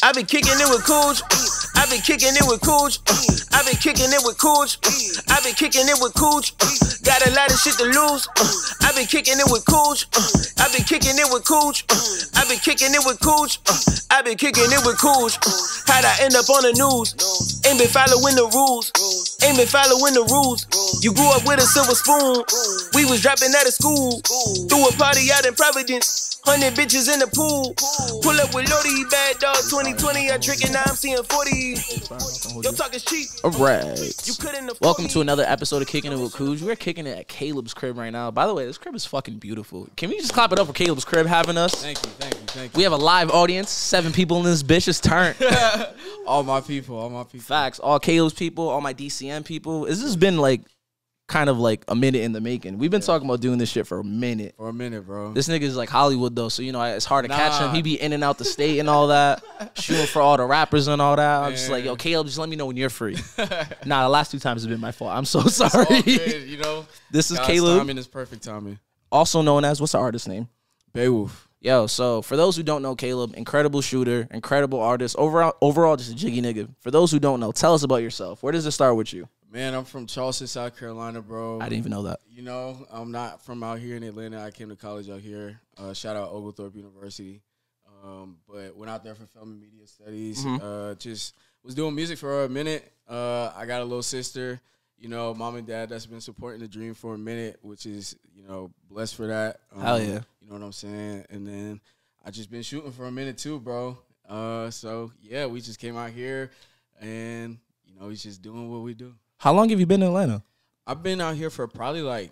I been kicking it with Cøøg. I been kicking it with Cøøg. I been kicking it with Cøøg. I been kicking it with Cøøg. Got a lot of shit to lose. I been kicking it with Cøøg. I been kicking it with Cøøg. I been kicking it with Cøøg. I been kicking it with Cøøg. How'd I end up on the news? Ain't been following the rules. Ain't been following the rules. You grew up with a silver spoon. We was dropping out of school. Threw a party out in Providence. 100 bitches in the pool. Pull up with Lodi, bad dog. 2020, I tricking, now I'm seeing 40. Your talk is cheap. All right. Welcome to another episode of Kickin It With Cøøg. We're kicking it at Caleb's crib right now. By the way, this crib is fucking beautiful. Can we just clap it up for Caleb's crib having us? Thank you. We have a live audience. 7 people in this bitch. It's turned. all my people. Facts. All Caleb's people, all my DCM people. This has been like kind of like a minute in the making. We've been talking about doing this shit for a minute. For a minute, bro. This nigga's like Hollywood though, so you know it's hard to catch him. He be in and out the state and all that, shooting for all the rappers and all that. I'm just like, yo, Caleb, just let me know when you're free. Nah, the last 2 times have been my fault. I'm so sorry. It's all good, you know. This is God's Caleb. timing is perfect timing. Also known as, what's the artist name? Beowulf. Yo, so for those who don't know Caleb, incredible shooter, incredible artist, overall just a jiggy nigga. For those who don't know, tell us about yourself. Where does it start with you? Man, I'm from Charleston, South Carolina, bro. I didn't even know that. You know, I'm not from out here in Atlanta. I came to college out here. Shout out Oglethorpe University. But went out there for film and media studies. Just was doing music for a minute. I got a little sister. You know, mom and dad that's been supporting the dream for a minute, which is, you know, blessed for that. Hell yeah. You know what I'm saying? And then I just been shooting for a minute too, bro. So, yeah, we just came out here and, you know, he's just doing what we do. How long have you been in Atlanta? I've been out here for probably like,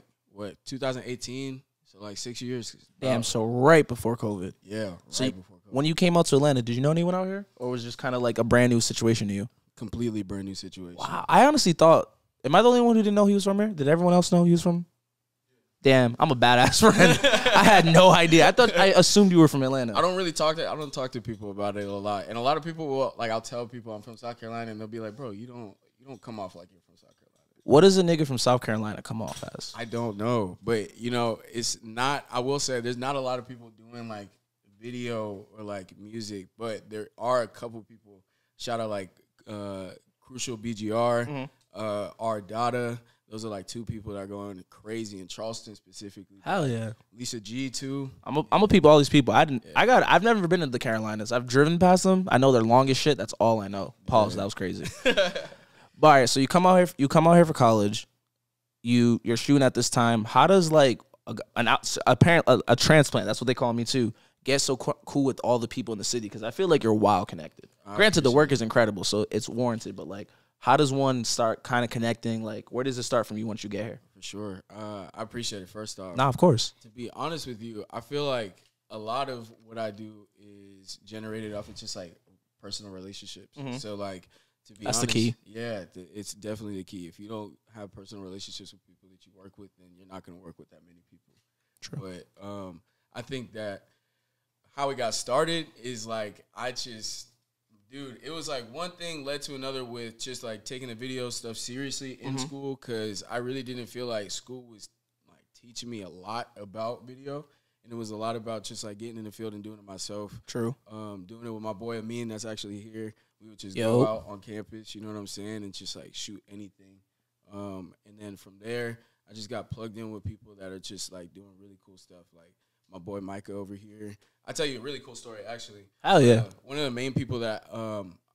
2018? So like 6 years. Damn, so right before COVID. Yeah, so before COVID. When you came out to Atlanta, did you know anyone out here? Or was it just kind of like a brand new situation to you? Completely brand new situation. Wow, I honestly thought, am I the only one who didn't know he was from here? Did everyone else know he was from? Damn, I'm a badass friend. I had no idea. I assumed you were from Atlanta. I don't talk to people about it a lot. And a lot of people will, like, I'll tell people I'm from South Carolina and they'll be like, bro, you don't come off like you're from South Carolina. What does a nigga from South Carolina come off as? I don't know. But, you know, it's not, I will say there's not a lot of people doing like video or like music, but there are a couple people, shout out like Crucial BGR, R Dada. Those are like 2 people that are going crazy in Charleston specifically. Hell yeah. Lisa G too. I'm a peep all these people. I've never been to the Carolinas. I've driven past them. I know their longest shit. That's all I know. Pause. That was crazy. But all right, so you come out here for college. You're shooting at this time. How does like a transplant, that's what they call me too, get so cool with all the people in the city? Because I feel like you're wild connected. Granted, the work is incredible, so it's warranted. But like, how does one start kind of connecting? Like, where does it start from you once you get here? For sure. I appreciate it, first off. Nah, of course. To be honest with you, I feel like a lot of what I do is generated off of just, like, personal relationships. So, like, to be honest. That's the key. Yeah, it's definitely the key. If you don't have personal relationships with people that you work with, then you're not going to work with that many people. True. But I think that how it got started is, like, dude, it was like one thing led to another with just like taking the video stuff seriously in school, because I really didn't feel like school was like teaching me a lot about video, and it was a lot about just like getting in the field and doing it myself. True. Doing it with my boy Amine, that's actually here. We would just go out on campus, you know what I'm saying, and just like shoot anything. And then from there, I just got plugged in with people that are just like doing really cool stuff, like my boy Micah over here. I'll tell you a really cool story, actually. Hell yeah. One of the main people that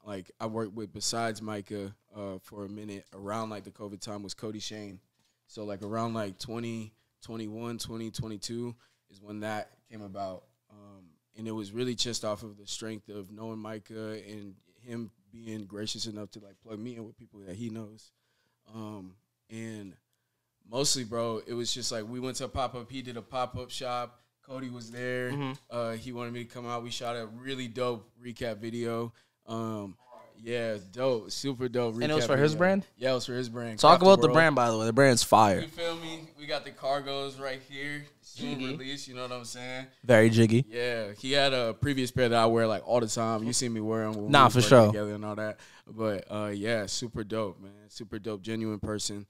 like I worked with besides Micah for a minute around like the COVID time was Cody Shane. So like around like 2021, 2022 is when that came about. And it was really just off of the strength of knowing Micah and him being gracious enough to like plug me in with people that he knows. And mostly, bro, it was just like we went to a pop-up. He did a pop-up shop. Cody was there. He wanted me to come out. We shot a really dope recap video. Yeah, dope. Super dope recap. And it was for his brand? Yeah, it was for his brand. Talk about the brand, by the way. The brand's fire. You feel me? We got the cargos right here. Soon release, you know what I'm saying? Very jiggy. Yeah, he had a previous pair that I wear like all the time. You see me wear them when nah, we for sure. together and all that. But yeah, super dope, man. Super dope, genuine person.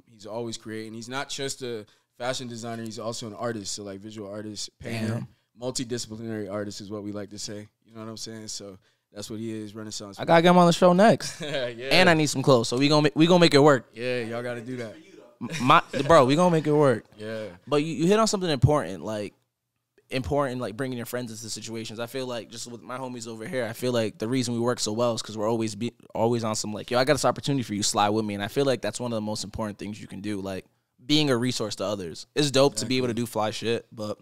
He's always creating. He's not just a fashion designer. He's also an artist, so like visual artist, painter, multidisciplinary artist is what we like to say. You know what I'm saying? So that's what he is, Renaissance. I gotta get him on the show next. Yeah. And I need some clothes, so we gonna make it work. Yeah, y'all got to do that. Bro, we gonna make it work. Yeah. But you hit on something important, like bringing your friends into situations. I feel like just with my homies over here, I feel like the reason we work so well is because we're always on some like, yo, I got this opportunity for you, slide with me. And I feel like that's one of the most important things you can do, like being a resource to others. It's dope to be able to do fly shit, but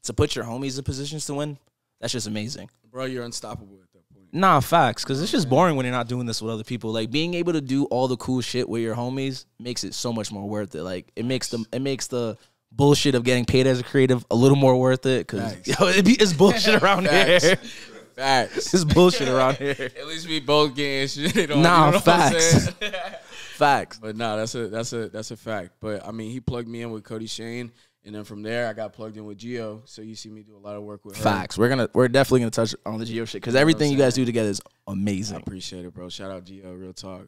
to put your homies in positions to win, that's just amazing. Bro, you're unstoppable at that point. Nah, facts, because it's just boring when you're not doing this with other people. Like being able to do all the cool shit with your homies makes it so much more worth it. Like it makes the bullshit of getting paid as a creative a little more worth it, because it's bullshit around here. Facts. It's bullshit around here. At least we both getting shit on. Nah, you know facts. Facts. But nah, that's a fact. But I mean, he plugged me in with Cody Shane, and then from there I got plugged in with Gio. So you see me do a lot of work with her. Facts. We're definitely gonna touch on the Gio shit, because everything you guys do together is amazing. I appreciate it, bro. Shout out Gio, real talk.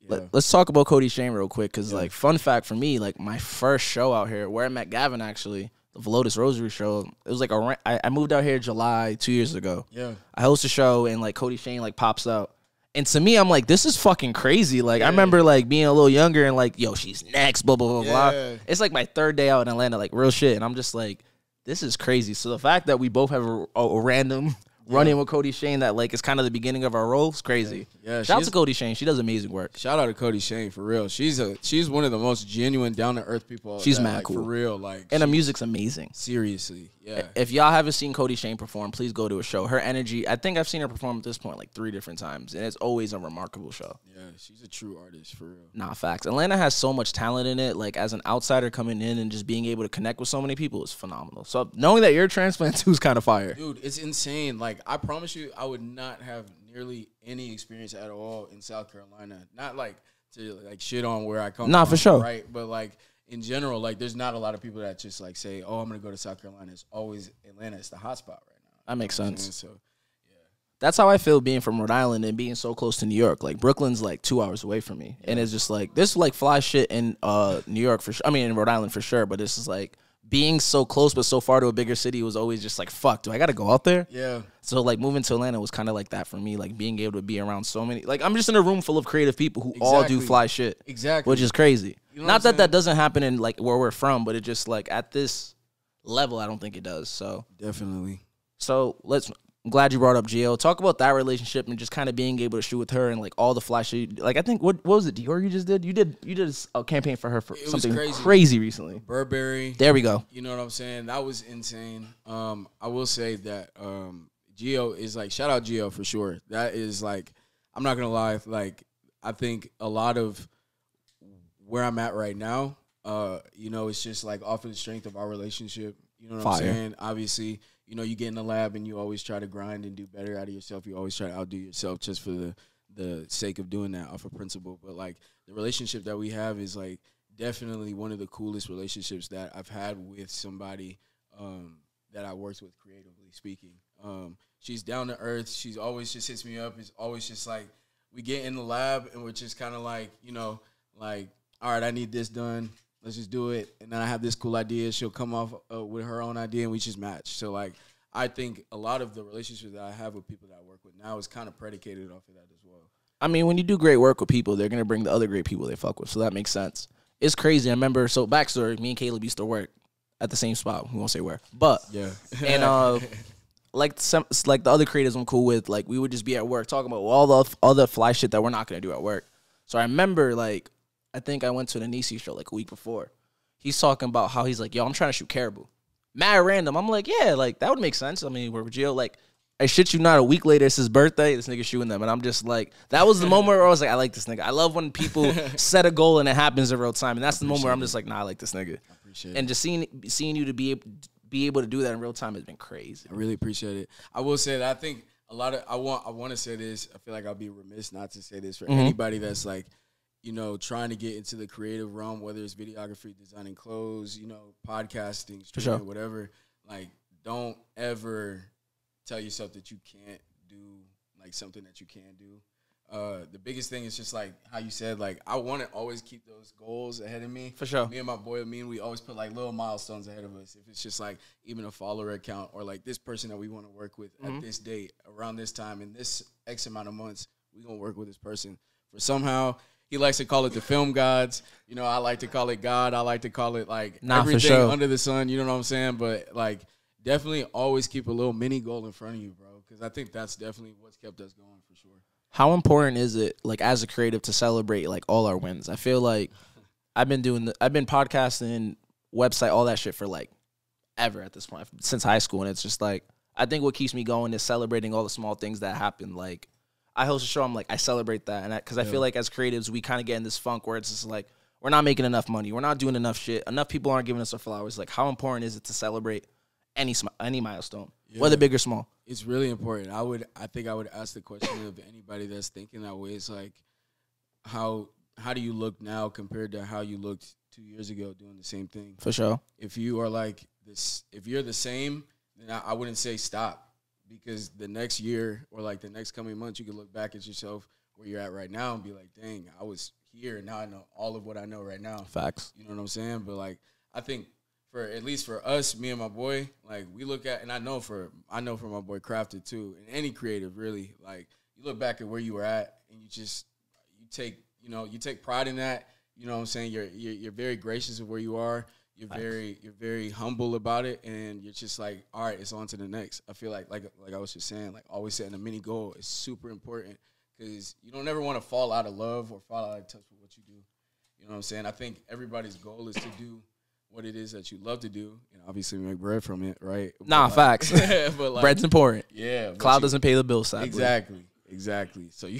But let's talk about Cody Shane real quick, because like fun fact for me, like my first show out here, where I met Gavin actually, the Velotis Rosary show. It was like I moved out here July 2 years ago. Yeah, I host a show and like Cody Shane like pops out. And to me, I'm like, this is fucking crazy. Like, I remember, like, being a little younger and, like, yo, she's next, blah, blah, blah, blah. It's, like, my third day out in Atlanta, like, real shit. And I'm just like, this is crazy. So the fact that we both have a random run-in with Cody Shane that, like, is kind of the beginning of our role is crazy. Yeah. Shout out to Cody Shane. She does amazing work. Shout out to Cody Shane, for real. She's one of the most genuine, down-to-earth people. She's mad cool. For real. Like, and the music's amazing. Seriously, yeah. If y'all haven't seen Cody Shane perform, please go to a show. Her energy, I think I've seen her perform at this point like 3 different times, and it's always a remarkable show. Yeah, she's a true artist, for real. Nah, facts. Atlanta has so much talent in it. Like, as an outsider coming in and just being able to connect with so many people is phenomenal. So knowing that you're a transplant too is kind of fire. Dude, it's insane. Like, I promise you, I would not have nearly any experience at all in South Carolina. Not like to like shit on where I come from. Nah, for sure. Right? But like in general, like there's not a lot of people that just like say, oh, I'm gonna go to South Carolina. It's always Atlanta. It's the hot spot right now. That makes sense. So yeah. That's how I feel being from Rhode Island and being so close to New York. Like Brooklyn's like 2 hours away from me. And it's just like this like fly shit in New York for sure. I mean in Rhode Island for sure, but this is like being so close but so far to a bigger city was always just like, fuck, do I gotta go out there? Yeah. So like moving to Atlanta was kind of like that for me, like being able to be around so many, like I'm just in a room full of creative people who all do fly shit. Exactly. Which is crazy. You know Not that that doesn't happen in like where we're from, but it just like at this level, I don't think it does. So definitely. So I'm glad you brought up Gio. Talk about that relationship and just kind of being able to shoot with her and like all the fly shit. Like I think what was it, Dior? You just did? You did a campaign for her for something crazy recently. Burberry. There we go. You know what I'm saying? That was insane. I will say that Gio is like, shout out Gio for sure. That is like, I'm not gonna lie. Like I think a lot of where I'm at right now, you know, it's just like off of the strength of our relationship. You know what I'm saying? Obviously, you know, you get in the lab and you always try to grind and do better out of yourself. You always try to outdo yourself just for the sake of doing that off of principle. But, like, the relationship that we have is, like, definitely one of the coolest relationships that I've had with somebody that I worked with, creatively speaking. She's down to earth. She's always just hits me up. It's always just, like, we get in the lab and we're just kind of, like, you know, like, all right, I need this done. Let's just do it. And then I have this cool idea. She'll come off with her own idea, and we just match. So, like, I think a lot of the relationships that I have with people that I work with now is kind of predicated off of that as well. I mean, when you do great work with people, they're going to bring the other great people they fuck with. So that makes sense. It's crazy. I remember, so backstory, me and Caleb used to work at the same spot. We won't say where. But, yeah. And, like the other creators I'm cool with, like, we would just be at work talking about all the fly shit that we're not going to do at work. So I remember, like, I think I went to the Nisi show like a week before. He's talking about how he's like, yo, I'm trying to shoot caribou. Mad random. I'm like, yeah, like, that would make sense. I mean, we're with Gio. Like, I shit you not, a week later, it's his birthday. This nigga shooting them. And I'm just like, that was the moment where I was like, I like this nigga. I love when people set a goal and it happens in real time. And that's the moment where I'm just like, nah, I like this nigga. I appreciate it. And just seeing you to be able to do that in real time has been crazy. I really appreciate it. I will say that I think a lot of, I want to say this. I feel like I'll be remiss not to say this for anybody that's like, you know, trying to get into the creative realm, whether it's videography, designing clothes, you know, podcasting, streaming, whatever. Like, don't ever tell yourself that you can't do, like, something that you can do. The biggest thing is just like how you said, like I want to always keep those goals ahead of me. For sure. Me and my boy Amine, we always put like little milestones ahead of us. If it's just like even a follower account or like this person that we want to work with at this date, around this time, in this X amount of months, we gonna work with this person. For somehow he likes to call it the film gods. You know, I like to call it God. I like to call it like everything under the sun. You know what I'm saying? But like definitely always keep a little mini goal in front of you, bro. Because I think that's definitely what's kept us going for sure. How important is it, like, as a creative to celebrate, like, all our wins? I feel like I've been podcasting, website, all that shit for, like, ever at this point, since high school. And it's just, like, I think what keeps me going is celebrating all the small things that happen. Like, I host a show, I'm like, I celebrate that. And because I feel like as creatives, we kind of get in this funk where it's just, like, we're not making enough money. We're not doing enough shit. Enough people aren't giving us our flowers. Like, how important is it to celebrate any milestone, whether big or small? It's really important. I think I would ask the question of anybody that's thinking that way. It's like, how do you look now compared to how you looked 2 years ago doing the same thing? For sure. If you are like this, if you're the same, then I wouldn't say stop, because the next year or like the next coming months, you can look back at yourself where you're at right now and be like, dang, I was here and now I know all of what I know right now. Facts. You know what I'm saying? But like, I think at least for us, me and my boy, like we look at, and I know for my boy Crafted too, and any creative really, like you look back at where you were at and you take pride in that. You know what I'm saying? You're very gracious of where you are. You're very humble about it, and you're just like, all right, it's on to the next. I feel like I was just saying, like always setting a mini goal is super important, because you don't ever want to fall out of love or fall out of touch with what you do. You know what I'm saying? I think everybody's goal is to do what it is that you love to do, and obviously make bread from it, right? Facts. But like, bread's important. Yeah. Cloud doesn't pay the bills, sadly. Exactly. So you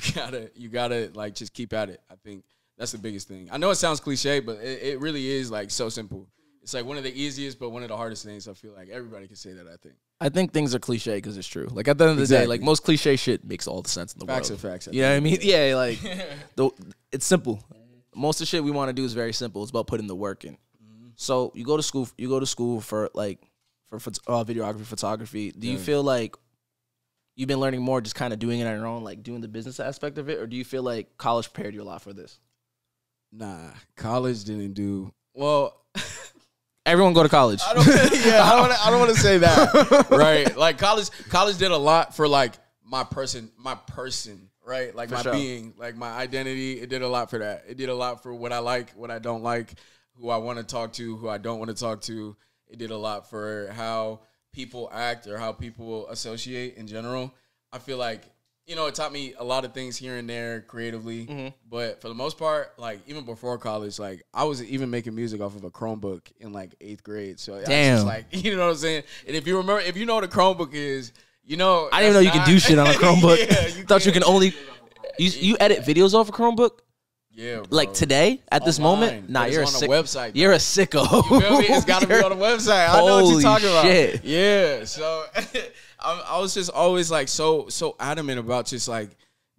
gotta like just keep at it. I think that's the biggest thing. I know it sounds cliche, but it really is like so simple. It's like one of the easiest, but one of the hardest things. I feel like everybody can say that, I think things are cliche because it's true. Like, at the end of the day, like, most cliche shit makes all the sense in the world. Facts are facts. You know what I mean? Yeah, like, it's simple. Most of the shit we want to do is very simple. It's about putting the work in. So you go to school for videography, photography. Do you feel like you've been learning more just kind of doing it on your own, like doing the business aspect of it? Or do you feel like college prepared you a lot for this? Nah, college didn't do well. Everyone go to college. I don't want to say that. Right. Like college did a lot for like my person, right? Like my being, like my identity. It did a lot for that. It did a lot for what I like, what I don't like, who I want to talk to, who I don't want to talk to. It did a lot for how people act or how people associate in general. I feel like, you know, it taught me a lot of things here and there creatively. But for the most part, like even before college, like I was even making music off of a Chromebook in like 8th grade. So damn. I was just like, you know what I'm saying? And if you know what a Chromebook is, you know. I didn't even know you can do shit on a Chromebook. Yeah, thought you can only, you edit videos off a Chromebook? Yeah, bro. Like today, at this moment? Nah, you're a website. You're a sicko. You feel me? It's got to be on the website. I know what you're talking about. Shit. Yeah, so I was just always like so adamant about just like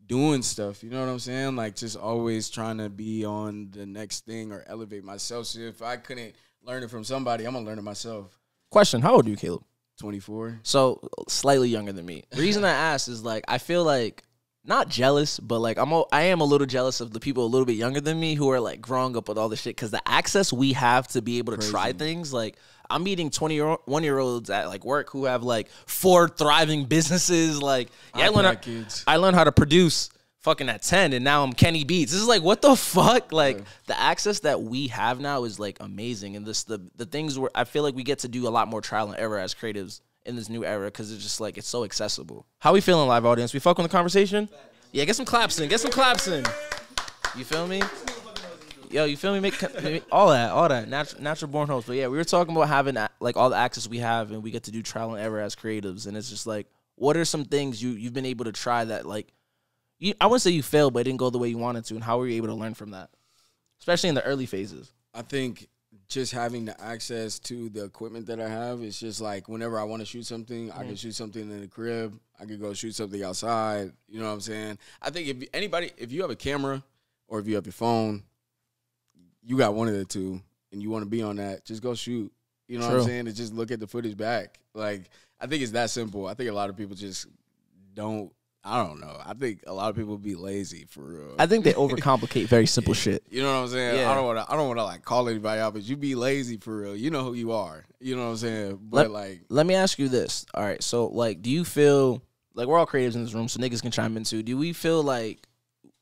doing stuff. You know what I'm saying? Like just always trying to be on the next thing or elevate myself. So if I couldn't learn it from somebody, I'm gonna learn it myself. Question: how old are you, Caleb? 24. So slightly younger than me. The reason I asked is like I feel like. Not jealous, but like I am a little jealous of the people a little bit younger than me who are like growing up with all this shit, because the access we have to be able to try things. Like I'm meeting 21-year-olds at like work who have like 4 thriving businesses. Like I learned how to produce fucking at 10, and now I'm Kenny Beats. This is like, what the fuck? Like the access that we have now is like amazing, and this the things where I feel like we get to do a lot more trial and error as creatives in this new era, because it's just like it's so accessible. How we feeling, live audience? We fuck on the conversation? Yeah, get some claps in. Get some claps in. You feel me? Yo, you feel me? Make all that. Natural born host. But yeah, we were talking about having like all the access we have, and we get to do trial and error as creatives. And it's just like, what are some things you've been able to try that like, I wouldn't say you failed, but it didn't go the way you wanted to, and how were you able to learn from that, especially in the early phases? I think just having the access to the equipment that I have, it's just like whenever I want to shoot something, I can shoot something in the crib. I could go shoot something outside. You know what I'm saying? I think if you have a camera or if you have your phone, you got one of the two and you want to be on that, just go shoot. You know what I'm saying? And just look at the footage back. Like, I think it's that simple. I think a lot of people just don't I don't know. I think a lot of people be lazy for real. I think they overcomplicate very simple shit. You know what I'm saying? Yeah. I don't wanna like call anybody out, but you be lazy for real. You know who you are. You know what I'm saying? But let me ask you this. All right, so like, do you feel like we're all creatives in this room, so niggas can chime in too? Do we feel like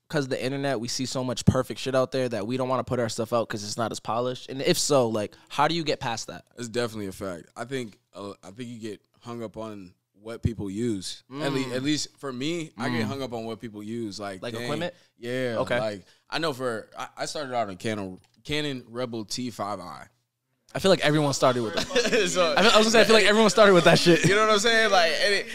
because of the internet, we see so much perfect shit out there that we don't want to put our stuff out because it's not as polished? And if so, like, how do you get past that? It's definitely a fact. I think you get hung up on what people use. At least for me, I get hung up on what people use. Like dang, equipment? Yeah. Okay. Like I know I started out on Canon Rebel T5i. I feel like everyone started with that. So, I was gonna say, I feel like everyone started with that shit. You know what I'm saying? Like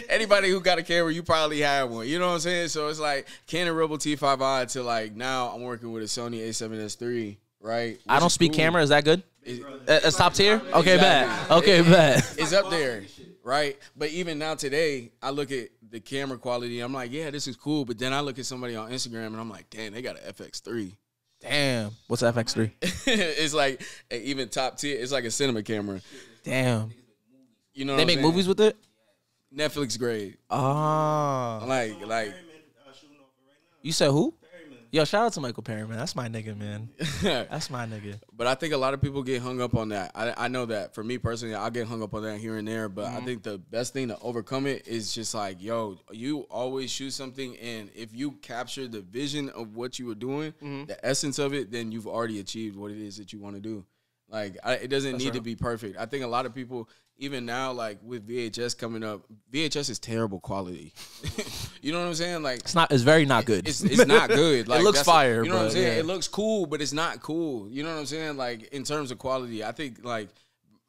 anybody who got a camera, you probably had one. You know what I'm saying? So it's like Canon Rebel T5i to like now I'm working with a Sony A7S III, right? I don't speak cool. camera. Is that good? It's top tier? Okay, Exactly. bad. Okay, bad. It's up there, right? But even now today, I look at the camera quality. I'm like, yeah, this is cool. But then I look at somebody on Instagram and I'm like, damn, they got an FX3. Damn. What's FX3? It's like even top tier. It's like a cinema camera. Damn. You know, They make movies with it? Netflix grade. Oh. Like. You said who? Yo, shout out to Michael Perryman. That's my nigga, man. That's my nigga. But I think a lot of people get hung up on that. I know that for me personally, I get hung up on that here and there. But I think the best thing to overcome it is just like, yo, you always shoot something. And if you capture the vision of what you were doing, the essence of it, then you've already achieved what it is that you want to do. Like, it doesn't need to be perfect. I think a lot of people, even now, like with VHS coming up, VHS is terrible quality. You know what I'm saying? Like It's very not good. It's not good. Like, it looks fire. You know what I'm saying? Yeah. It looks cool, but it's not cool. You know what I'm saying? Like in terms of quality, I think like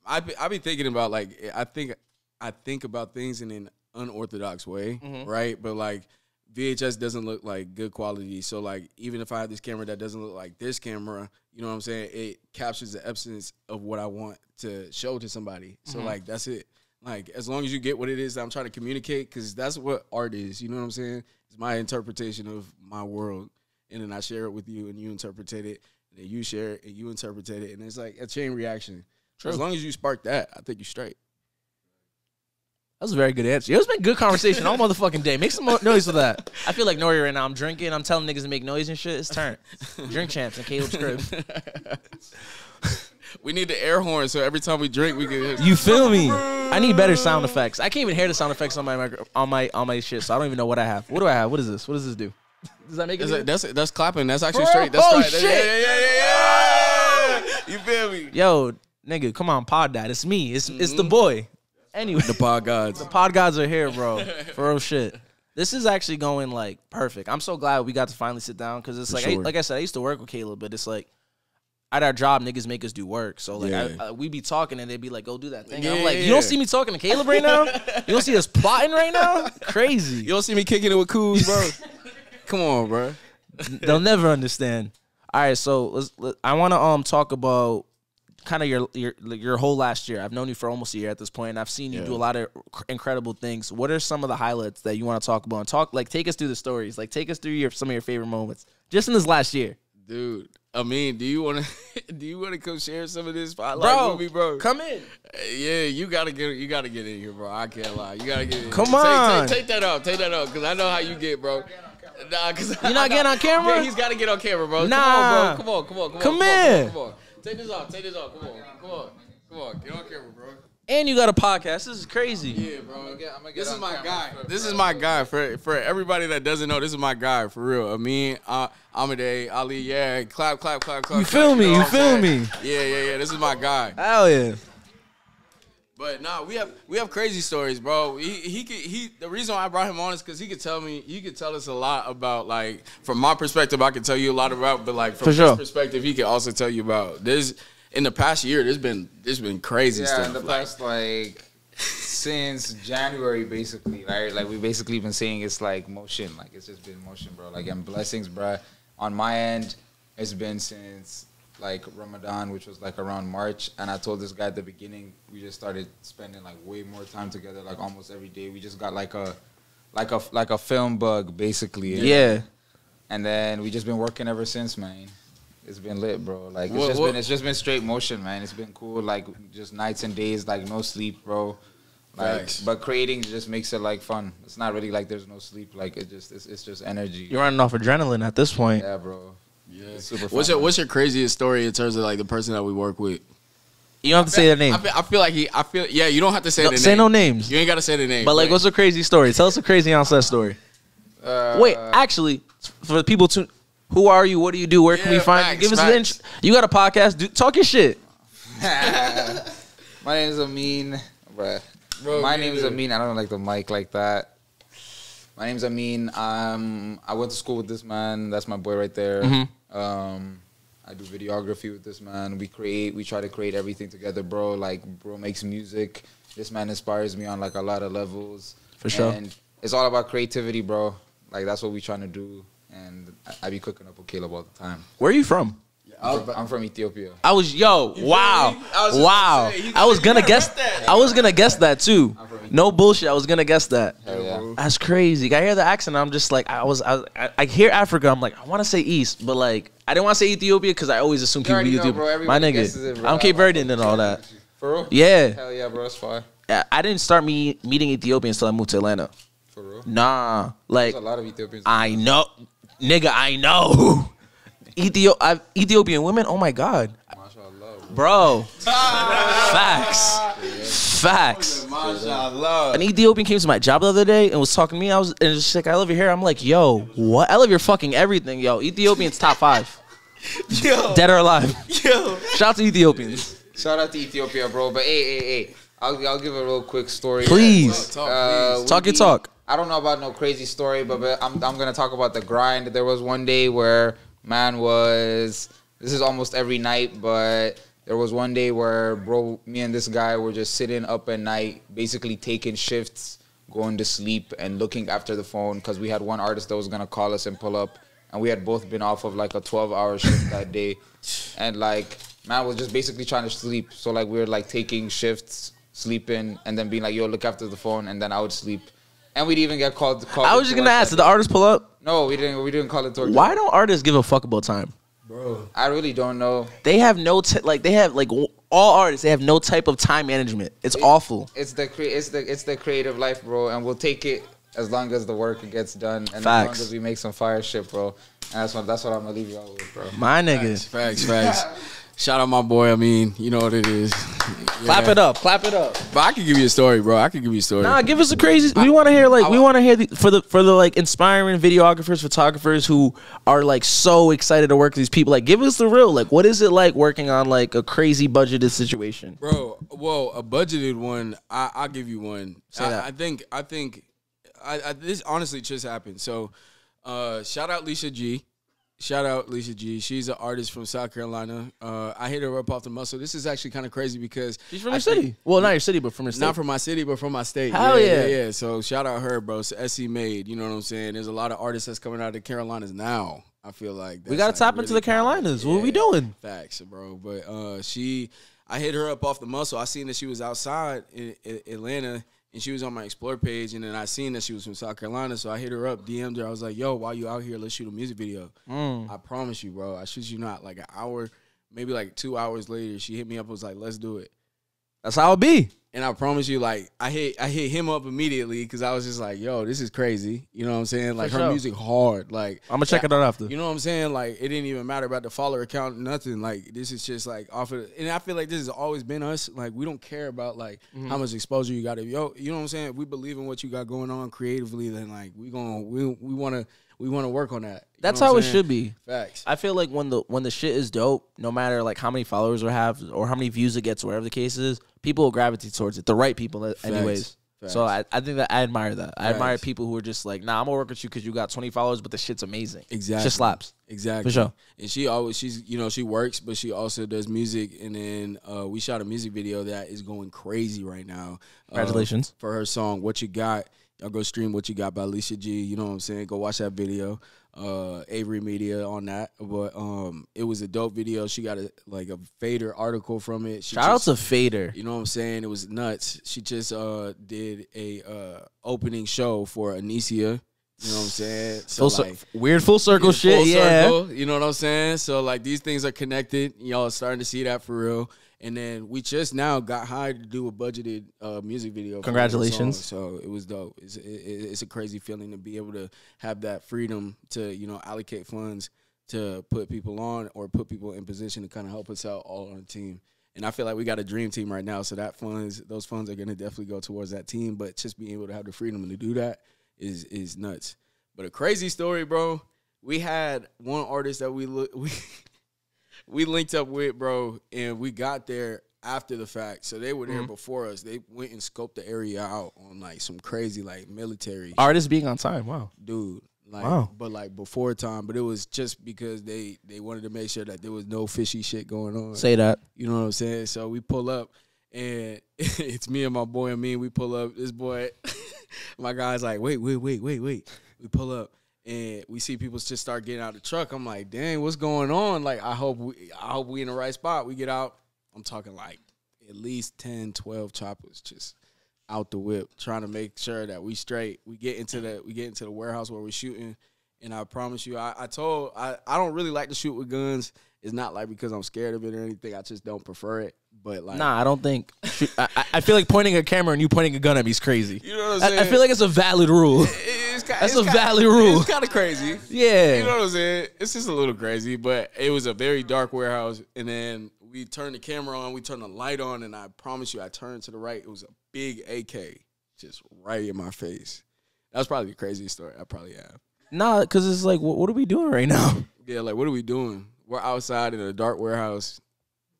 I be thinking about like I think about things in an unorthodox way, right? But like VHS doesn't look like good quality. So like even if I have this camera that doesn't look like this camera, you know what I'm saying? It captures the essence of what I want to show to somebody. So like that's it. Like as long as you get what it is that I'm trying to communicate, because that's what art is. You know what I'm saying? It's my interpretation of my world, and then I share it with you, and you interpret it, and then you share it, and you interpret it, and it's like a chain reaction. True. As long as you spark that, I think you're straight. That was a very good answer. Yo, it's been good conversation all motherfucking day. Make some noise for that. I feel like Nori right now. I'm drinking. I'm telling niggas to make noise and shit. It's turn. Drink champs and Caleb's crib. We need the air horn so every time we drink, we can. You feel me? I need better sound effects. I can't even hear the sound effects on my shit, so I don't even know what I have. What do I have? What is this? What does this do? Does that make it? That's clapping. That's actually straight. That's right. Shit! Yeah. You feel me? Yo, nigga, come on, pod that. It's me. It's the boy. Anyway, The pod gods. the pod gods are here, bro. For real shit. This is actually going like perfect. I'm so glad we got to finally sit down because it's like, sure. like I said, I used to work with Caleb, but it's like at our job, niggas make us do work. So like Yeah. we be talking and they'd be like, go do that thing. Yeah, I'm like, yeah, you don't yeah. see me talking to Caleb right now? You don't see us plotting right now? Crazy. You don't see me kicking it with Cøøg, bro. Come on, bro. They'll never understand. All right, so I want to talk about kind of your whole last year. I've known you for almost a year at this point, and I've seen you do a lot of incredible things. What are some of the highlights that you want to talk about? And take us through the stories. Like, take us through some of your favorite moments just in this last year. Dude, Amine, do you want to come share some of this spotlight Bro, with me, bro? come in. Yeah, you gotta get in here, bro. I can't lie. You gotta get in. Come here. on. Take that off, because I know how you get, bro. Nah, cause You're not getting on camera? Yeah, he's gotta get on camera, bro. Nah. Come on, bro. Come here. Come on. Take this off. Come on. Get on camera, bro. And you got a podcast. This is crazy. Yeah, bro. This is my guy. This is my guy. For everybody that doesn't know, this is my guy, for real. Amine, Amade, Ali, yeah. Clap. You feel me? know You what I'm feel saying? me? Yeah. This is my guy. Hell yeah. But nah, we have crazy stories, bro. The reason why I brought him on is because he could tell us a lot about, like, from my perspective, I could tell you a lot about, but like from his perspective, he could also tell you about. In the past year, there's been crazy stuff. Yeah, in the past, like since January, basically, right? Like we basically been saying it's like motion, like it's just been motion, bro. Like and blessings, bro. On my end, it's been since like Ramadan, which was like around March, and I told this guy at the beginning, we just started spending like way more time together, like almost every day. We just got like a film bug, basically. Yeah. And then we just been working ever since, man. It's been lit, bro. Like it's just been straight motion, man. It's been cool. Like just nights and days, like no sleep, bro. Like, but creating just makes it like fun. It's not really like there's no sleep. Like it's just energy. You're running off adrenaline at this point. Yeah, bro. Yeah, it's super fun. What's your craziest story in terms of like the person that we work with? You don't have to say their name. I feel like yeah, you don't have to say their name. Say no names. You ain't got to say the name. But like, what's a crazy story? Tell us a crazy onset story. Wait, actually, for the people who are you? What do you do? Where can we find you? Give us the intro. You got a podcast. Talk your shit. My name is Amine. Bro, my name is Amine. I don't like the mic like that. My name's Amine. I went to school with this man. That's my boy right there. I do videography with this man. We try to create everything together, bro. Like, bro makes music. This man inspires me on like a lot of levels. For sure. And it's all about creativity, bro. Like, that's what we trying to do. And I be cooking up with Caleb all the time. Where are you from? I'm from Ethiopia. I was wow. I was gonna guess that too. No bullshit. I was gonna guess that. Yeah. That's crazy. I hear the accent. I'm just like I hear Africa. I'm like I want to say East, but like I didn't want to say Ethiopia because I always assume people Ethiopia. My nigga, I'm Cape Verdean and all that. For real? Yeah. Hell yeah, bro. That's fine. I didn't start meeting Ethiopians until I moved to Atlanta. For real? Nah, like there's a lot of Ethiopians. I know, nigga. I know. Ethiopian women. Oh my god, bro. Facts. An Ethiopian came to my job the other day and was talking to me. And she's like, "I love your hair." I'm like, "Yo, what? I love your fucking everything, yo." Ethiopians top 5, yo, dead or alive. Yo, shout out to Ethiopians. Shout out to Ethiopia, bro. But hey. I'll give a real quick story. Please, talk your talk. I don't know about no crazy story, but I'm gonna talk about the grind. There was one day where this is almost every night, but there was one day where, bro, me and this guy were just sitting up at night, basically taking shifts, going to sleep, and looking after the phone because we had one artist that was gonna call us and pull up, and we had both been off of like a 12-hour shift that day, and like man was just basically trying to sleep. So like we were like taking shifts, sleeping, and then being like, yo, look after the phone, and then I would sleep. And we'd even get called. I was just gonna ask, did the artists pull up? No, we didn't call it to work. Why don't artists give a fuck about time? Bro, I really don't know. They have all artists, they have no type of time management. It's awful. It's the creative life, bro, and we'll take it as long as the work gets done and Facts. as long as we make some fire shit, bro. And that's what I'm gonna leave y'all with, bro. My nigga. Facts. Shout out my boy. I mean, you know what it is. Yeah. Clap it up. But I could give you a story, bro. Nah, give us a crazy. We want to hear for the like inspiring videographers, photographers who are like so excited to work with these people. Like, give us the real. Like, what is it like working on like a crazy budgeted situation, bro? Well, a budgeted one. I'll give you one. I think this honestly just happened. So, shout out Lisa G. She's an artist from South Carolina. I hit her up off the muscle. This is actually kind of crazy because she's from your city. Well, not your city, but from your state. Not from my city, but from my state. Hell yeah. So shout out her, bro. So SC Made. You know what I'm saying? There's a lot of artists that's coming out of the Carolinas now. I feel like we got to tap into the Carolinas. What are we doing? Facts, bro. But I hit her up off the muscle. I seen that she was outside in Atlanta. And she was on my Explore page, and then I seen that she was from South Carolina, so I hit her up, DM'd her. I was like, yo, while you out here, let's shoot a music video. I promise you, bro. I shit you not. Like an hour, maybe like 2 hours later, she hit me up and was like, let's do it. That's how it be. And I promise you, like, I hit him up immediately because I was just like, yo, this is crazy. You know what I'm saying? Like, her music hard. Like, I'm going to check it out after. You know what I'm saying? Like, it didn't even matter about the follower count, nothing. Like, this is just, like, off of – and I feel like this has always been us. Like, we don't care about, like, how much exposure you got. Yo, you know what I'm saying? If we believe in what you got going on creatively, then, like, we want to work on that. That's how it should be. Facts. I feel like when the shit is dope, no matter like how many followers we have or how many views it gets, whatever the case is, people will gravitate towards it. The right people, anyways. Facts. So I think that I admire that. I admire people who are just like, nah, I'm gonna work with you because you got 20 followers, but the shit's amazing. Exactly. Shit slaps. Exactly. For sure. And she works, but she also does music. And then we shot a music video that is going crazy right now. Congratulations. For her song, What You Got. Y'all go stream What You Got by Alicia G. You know what I'm saying? Go watch that video. Avery Media on that. But it was a dope video. She got a Fader article from it. Shout out to Fader. You know what I'm saying? It was nuts. She just did a opening show for Anicia. You know what I'm saying? So weird full circle shit. Circle, you know what I'm saying? So like these things are connected. Y'all are starting to see that for real. And then we just now got hired to do a budgeted music video. Congratulations. So it was dope. It's a crazy feeling to be able to have that freedom to, you know, allocate funds to put people on or put people in position to kind of help us out all on the team. And I feel like we got a dream team right now. So those funds are going to definitely go towards that team. But just being able to have the freedom to do that is nuts. But a crazy story, bro. We had one artist that we linked up with, bro, and we got there after the fact. So they were there before us. They went and scoped the area out on like some crazy like military Artists being on time. Wow. dude. Like, Wow. But like before time. But it was just because they wanted to make sure that there was no fishy shit going on. Say that. You know what I'm saying? So we pull up, and it's me and my boy Amine. We pull up. This boy, my guy's like, wait. We pull up, and we see people just start getting out the truck. I'm like, dang, what's going on? Like, I hope we in the right spot. We get out. I'm talking like at least 10, 12 choppers just out the whip, trying to make sure that we straight. We get into the warehouse where we're shooting, and I promise you, I don't really like to shoot with guns. It's not like because I'm scared of it or anything. I just don't prefer it. But like, Nah, I don't think. I feel like pointing a camera and you pointing a gun at me is crazy. You know what I'm saying? I feel like it's a valid rule. That's a valid rule. It's kind of crazy. Yeah. You know what I'm saying? It's just a little crazy, but it was a very dark warehouse. And then we turned the camera on, we turned the light on, and I promise you, I turned to the right. It was a big AK just right in my face. That was probably the craziest story I probably have. Nah, because it's like, what are we doing right now? Yeah, like, what are we doing? We're outside in a dark warehouse,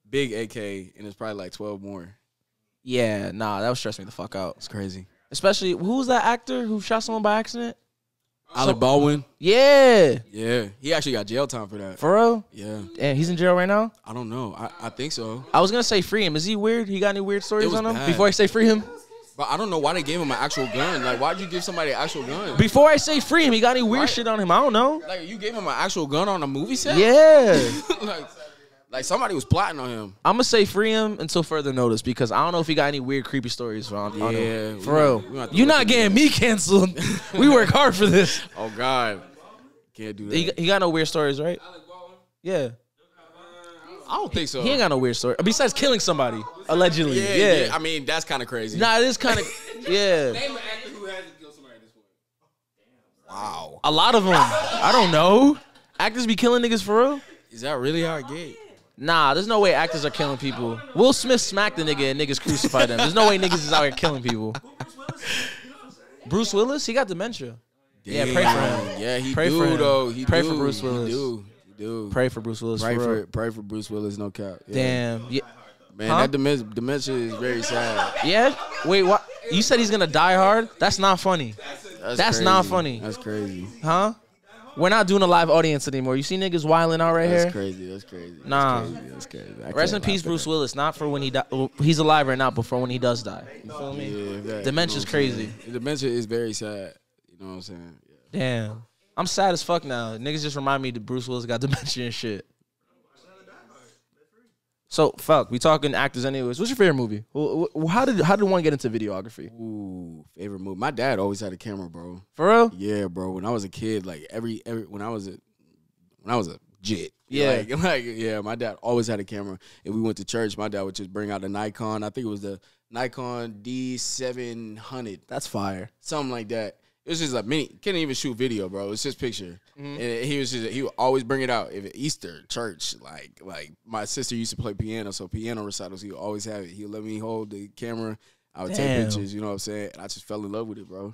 big AK, and it's probably like 12 more. Yeah, nah, that would stress me the fuck out. It's crazy. Especially, who's that actor who shot someone by accident? Alec Baldwin? Yeah. Yeah. He actually got jail time for that. For real? Yeah. And he's in jail right now? I don't know. I think so. I was going to say free him. Is he weird? He got any weird stories was on him? bad. Before I say free him? But I don't know why they gave him an actual gun. Like, why'd you give somebody an actual gun? Before I say free him, he got any weird Right. shit on him? I don't know. Like, you gave him an actual gun on a movie set? Yeah. like somebody was plotting on him. I'm going to say free him until further notice because I don't know if he got any weird, creepy stories on him. For real. You're not getting me canceled. We work hard for this. Oh, God. Can't do that. He got no weird stories, right? Yeah. I don't think so. He ain't got no weird story. Besides killing somebody, allegedly. Yeah. I mean, that's kind of crazy. Nah, it is kind of, yeah. Name an actor who hasn't killed somebody at this point. Wow. A lot of them. I don't know. Actors be killing niggas for real? Is that really how it get? Nah, there's no way actors are killing people. Will Smith smacked the nigga and niggas crucified him. There's no way niggas is out here killing people. Bruce Willis? He got dementia. Yeah, pray for him. Yeah, he Pray do, for him. though. He Pray do. for Bruce Willis. He do. Pray for Bruce Willis. Pray for Bruce Willis, no cap. Yeah. Damn. Yeah. Man, Huh? that dementia is very sad. Yeah? Wait, what? You said he's gonna die hard? That's not funny. That's crazy. not funny. That's crazy. Huh? We're not doing a live audience anymore. You see niggas wilding out right That's here? crazy. That's crazy. Nah. That's crazy. Rest in peace, Bruce Willis. Not for when he died. Well, he's alive right now, but for when he does die. You feel me? Yeah, Dementia's crazy. Dementia is very sad. You know what I'm saying? Yeah. Damn. I'm sad as fuck now. Niggas just remind me that Bruce Willis got dementia and shit. So, fuck, we talking actors anyways. What's your favorite movie? How did one get into videography? Ooh, favorite movie. My dad always had a camera, bro. For real? Yeah, bro. When I was a kid, like every when I was a jit. Yeah. Yeah, my dad always had a camera. If we went to church, my dad would just bring out the Nikon. I think it was the Nikon D700. That's fire. Something like that. It was just a mini. Couldn't even shoot video, bro. It's just picture. And he would always bring it out. If Easter, church, like my sister used to play piano, so piano recitals, he would always have it. He would let me hold the camera. I would take pictures, you know what I'm saying? And I just fell in love with it, bro.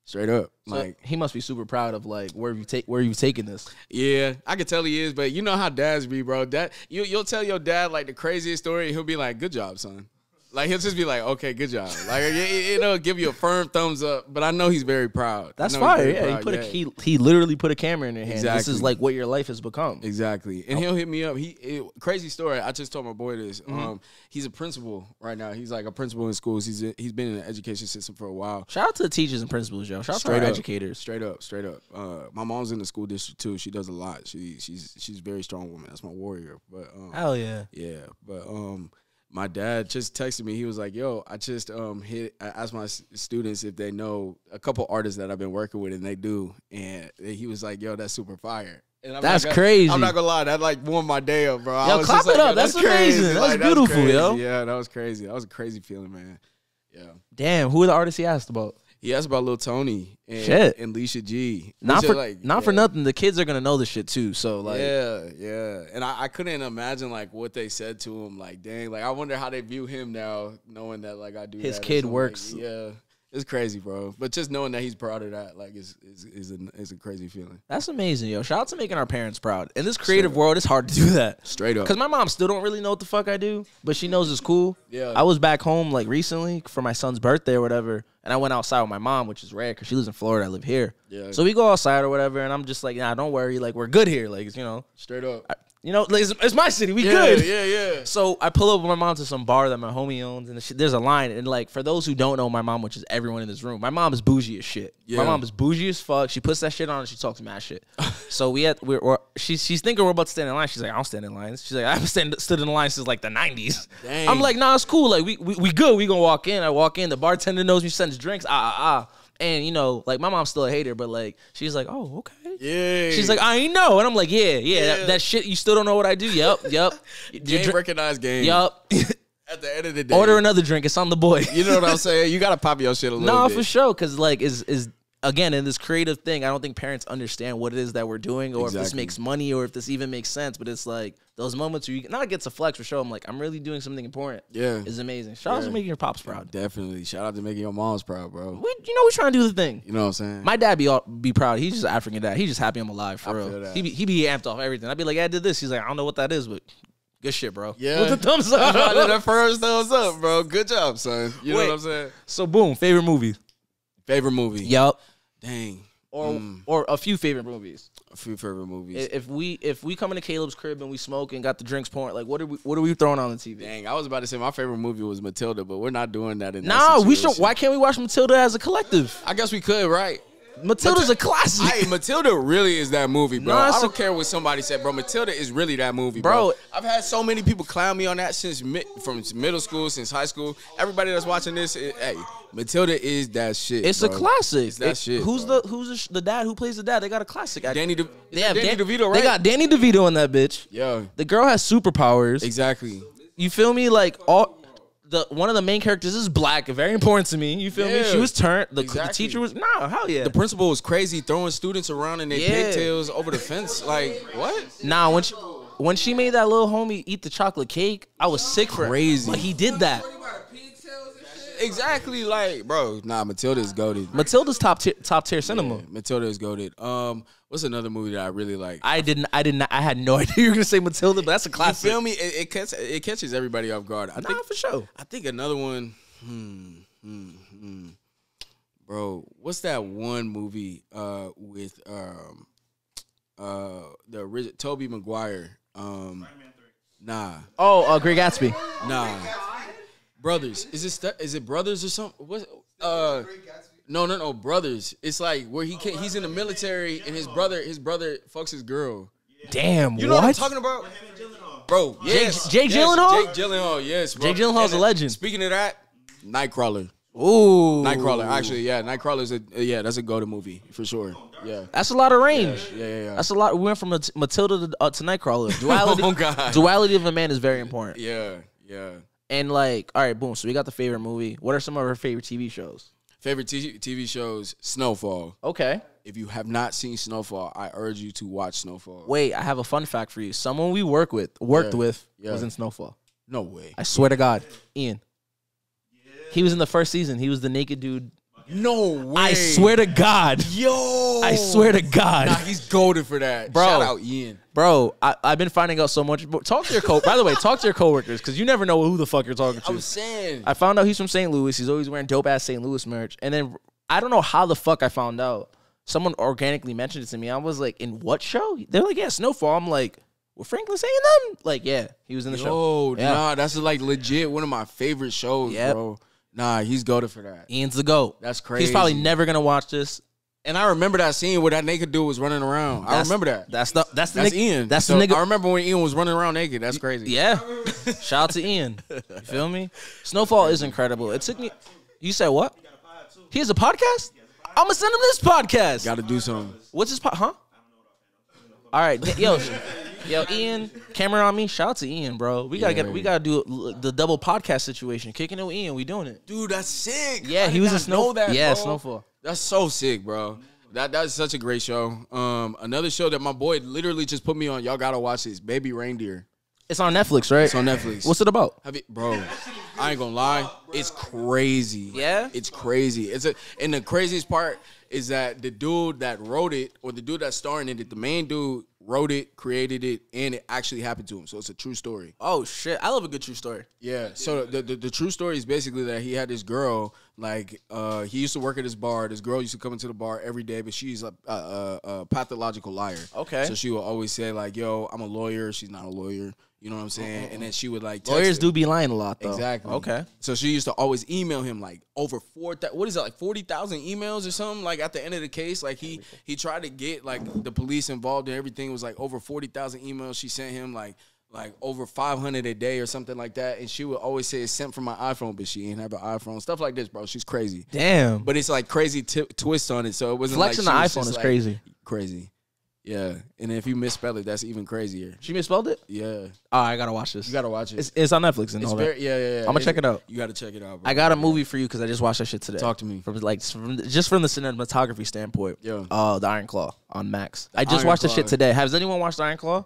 Straight up. So like, he must be super proud of like where you've taken this. yeah, I could tell he is, but you know how dads be, bro. Dad, you'll tell your dad like the craziest story, and he'll be like, "Good job, son." Like, he'll just be like, "Okay, good job." Like, it'll give you a firm thumbs up, but I know he's very proud. That's fire. Yeah, he literally put a camera in their hand. Exactly. This is like what your life has become. Exactly. And he'll hit me up. Crazy story. I just told my boy this. He's a principal right now. He's like a principal in schools. He's been in the education system for a while. Shout out to the teachers and principals, yo. Shout out to our educators. Straight up. My mom's in the school district too. She does a lot. She's a very strong woman. That's my warrior. But Hell yeah. yeah. But my dad just texted me. He was like, "Yo, I just I asked my students if they know a couple artists that I've been working with, and they do." And he was like, "Yo, that's super fire." And That's crazy. I'm not gonna lie, that like warmed my day up, bro. Yo, I was clap just like, it up. yo, That's crazy. amazing. That's Like, beautiful, crazy. yo. Yeah, that was crazy. That was a crazy feeling, man. Yeah. Damn, who are the artists he asked about? He asked about Lil Tony and, Shit. and Leisha G. Not Which for are, like, not for yeah. nothing. The kids are gonna know this shit too. So like, Yeah. And I couldn't imagine like what they said to him. Like, dang, like I wonder how they view him now, knowing that like I do. His that or kid something. works. Like, yeah, it's crazy, bro. But just knowing that he's proud of that, like, is a crazy feeling. that's amazing, yo. Shout out to making our parents proud. In this creative world, it's hard to do that. Straight up. Because my mom still don't really know what the fuck I do, but she knows it's cool. Yeah. I was back home like recently for my son's birthday or whatever, and I went outside with my mom, which is rare because she lives in Florida. I live here. Yeah. So we go outside or whatever, and I'm just like, nah, don't worry. Like, we're good here. Like, Straight up. like, it's my city. We Yeah, good. yeah. So I pull up with my mom to some bar that my homie owns, and there's a line. And like, for those who don't know my mom, which is everyone in this room, my mom is bougie as shit. Yeah. My mom is bougie as fuck. She puts that shit on and she talks mad shit. So she's thinking we're about to stand in line. She's like, I don't stand in lines. She's like, I haven't stood in line since like the 90s. Dang. I'm like, nah, it's cool. Like we good. We gonna walk in. I walk in. The bartender knows me, sends drinks. And like my mom's still a hater, but like she's like, oh, okay. Yeah. She's like, I ain't know. And I'm like, yeah. That shit, you still don't know what I do? Yep. Game recognized game. Yup. At the end of the day. Order another drink. It's on the boy. You know what I'm saying? You gotta pop your shit a little No, bit. for sure. Because like is again in this creative thing, I don't think parents understand what it is that we're doing, or if this Exactly. makes money, or if this even makes sense. But it's like those moments where you not get to flex for sure. I'm like, I'm really doing something important. Yeah. Is amazing. Shout out to making your pops proud. Definitely. Shout out to making your moms proud, bro. We're trying to do the thing. You know what I'm saying? My dad be proud. He's just an African dad. He's just happy I'm alive for I real. feel that. He be amped off everything. I'd be like, I did this. He's like, I don't know what that is, but good shit, bro. Yeah. With the thumbs up. that first thumbs up, bro. Good job, son. You know Wait. what I'm saying? So boom, favorite movie. Favorite movie? Yup. Dang. Or a few favorite movies. A few favorite movies. If we come into Caleb's crib and we smoke and got the drinks pouring, like what are we throwing on the TV? Dang, I was about to say my favorite movie was Matilda, but we're not doing that in that Nah, we should. situation. Why can't we watch Matilda as a collective? I guess we could, right? Matilda's a classic. Hey, Matilda really is that movie, bro. Nah, it's I don't care what somebody said, bro. Matilda is really that movie, Bro. bro. I've had so many people clown me on that from middle school, since high school. Everybody that's watching this, hey, Matilda is that shit. It's bro. a classic. It's that shit. Who's bro. the dad who plays the dad? They got a classic. Danny Danny DeVito, right? They got Danny DeVito in that bitch. Yeah, The girl has superpowers. exactly. You feel me? Like one of the main characters is black, very important to me. You feel me? Yeah. She was turned. The Exactly. teacher was hell yeah. The principal was crazy, throwing students around in their Yeah. pigtails over the fence. Like, what? Nah, when she made that little homie eat the chocolate cake, I was sick for Crazy. it. But he did that. Exactly, like, bro. Nah, Matilda is goated. Matilda's top tier cinema. Yeah, Matilda is goated. What's another movie that I really like? I had no idea you were gonna say Matilda, but that's a You classic. feel me? It catches everybody off guard. I think for sure. I think another one. Bro, what's that one movie with the original Tobey Maguire? Nah, Great Gatsby. nah. Brothers. Is it Brothers or something? What? No. Brothers. It's like where he's in the military and his brother fucks his girl. Damn, You know what I'm talking about? Bro, yes. Jake Gyllenhaal? Jake Gyllenhaal, yes, bro. Jake Gyllenhaal's a legend. Speaking of that, Nightcrawler. Ooh, Nightcrawler, actually, yeah. Nightcrawler's that's a go-to movie, for sure. Yeah. That's a lot of range. Yeah. That's a lot. We went from Matilda to Nightcrawler. Duality. Oh, God. Duality of a man is very important. Yeah. And like, all right, boom. So we got the favorite movie. What are some of our favorite TV shows? Favorite TV shows, Snowfall. Okay. If you have not seen Snowfall, I urge you to watch Snowfall. Wait, I have a fun fact for you. Someone we worked with was in Snowfall. No way. I swear to God, Ian. He was in the first season. He was the naked dude. No way. I swear to God. Yo. I swear to God. Nah, he's golden for that. Bro. Shout out Ian. Bro, I've been finding out so much. Talk to your by the way, talk to your coworkers because you never know who the fuck you're talking to. I was saying. I found out he's from St. Louis. He's always wearing dope ass St. Louis merch. And then I don't know how the fuck I found out. Someone organically mentioned it to me. I was like, in what show? They're like, yeah, Snowfall. I'm like, was Franklin saying them? Like, yeah, he was in the show. Oh, Yeah. nah, that's like legit one of my favorite shows, Yep. bro. Nah, he's goated for that. Ian's the GOAT. That's crazy. He's probably never gonna watch this. And I remember that scene where that naked dude was running around. I remember that. That's the Ian. That's So the nigga. I remember when Ian was running around naked. That's crazy. Yeah. Shout out to Ian. You feel me? Snowfall is incredible. It took me. You said what? He has a podcast? I'm gonna send him this podcast. Got to do something. What's his Huh? All right, yo, Ian, camera on me. Shout out to Ian, bro. We gotta do the double podcast situation. Kicking it with Ian. We doing it. Dude, that's sick. Yeah, he was a Snowfall. Yeah, bro. Snowfall. That's so sick, bro. That's such a great show. Another show that my boy literally just put me on. Y'all gotta watch this. Baby Reindeer. It's on Netflix, right? It's on Netflix. What's it about? Bro, I ain't gonna lie. It's crazy. Yeah? It's crazy. And the craziest part is that the dude that wrote it, or the dude that's starring in it, the main dude wrote it, created it, and it actually happened to him. So it's a true story. Oh shit! I love a good true story. Yeah. So the true story is basically that he had this girl. Like he used to work at this bar. This girl used to come into the bar every day, but she's a pathological liar. Okay. So she would always say like, "Yo, I'm a lawyer." She's not a lawyer. You know what I'm saying? And then she would like text Lawyers him. do be lying a lot, though. Exactly. Okay. So she used to always email him like over 40,000 emails or something. Like at the end of the case, like he tried to get like the police involved and everything. It was like over 40,000 emails she sent him, like over 500 a day or something like that. And she would always say it's sent from my iPhone, but she ain't have an iPhone. Stuff like this, bro. She's crazy. Damn. But it's like crazy twist on it. So it wasn't Flexing like the iPhone is crazy. Crazy. Yeah. And if you misspell it, that's even crazier. She misspelled it? Yeah. Oh, I gotta watch this. You gotta watch it. It's on Netflix and It's all very, that. yeah. I'm gonna check it out. You gotta check it out, bro. I got a movie for you because I just watched that shit today. Talk to me. From the cinematography standpoint. Yeah. The Iron Claw on Max. I just Iron watched the Claw. shit today. Has anyone watched Iron Claw?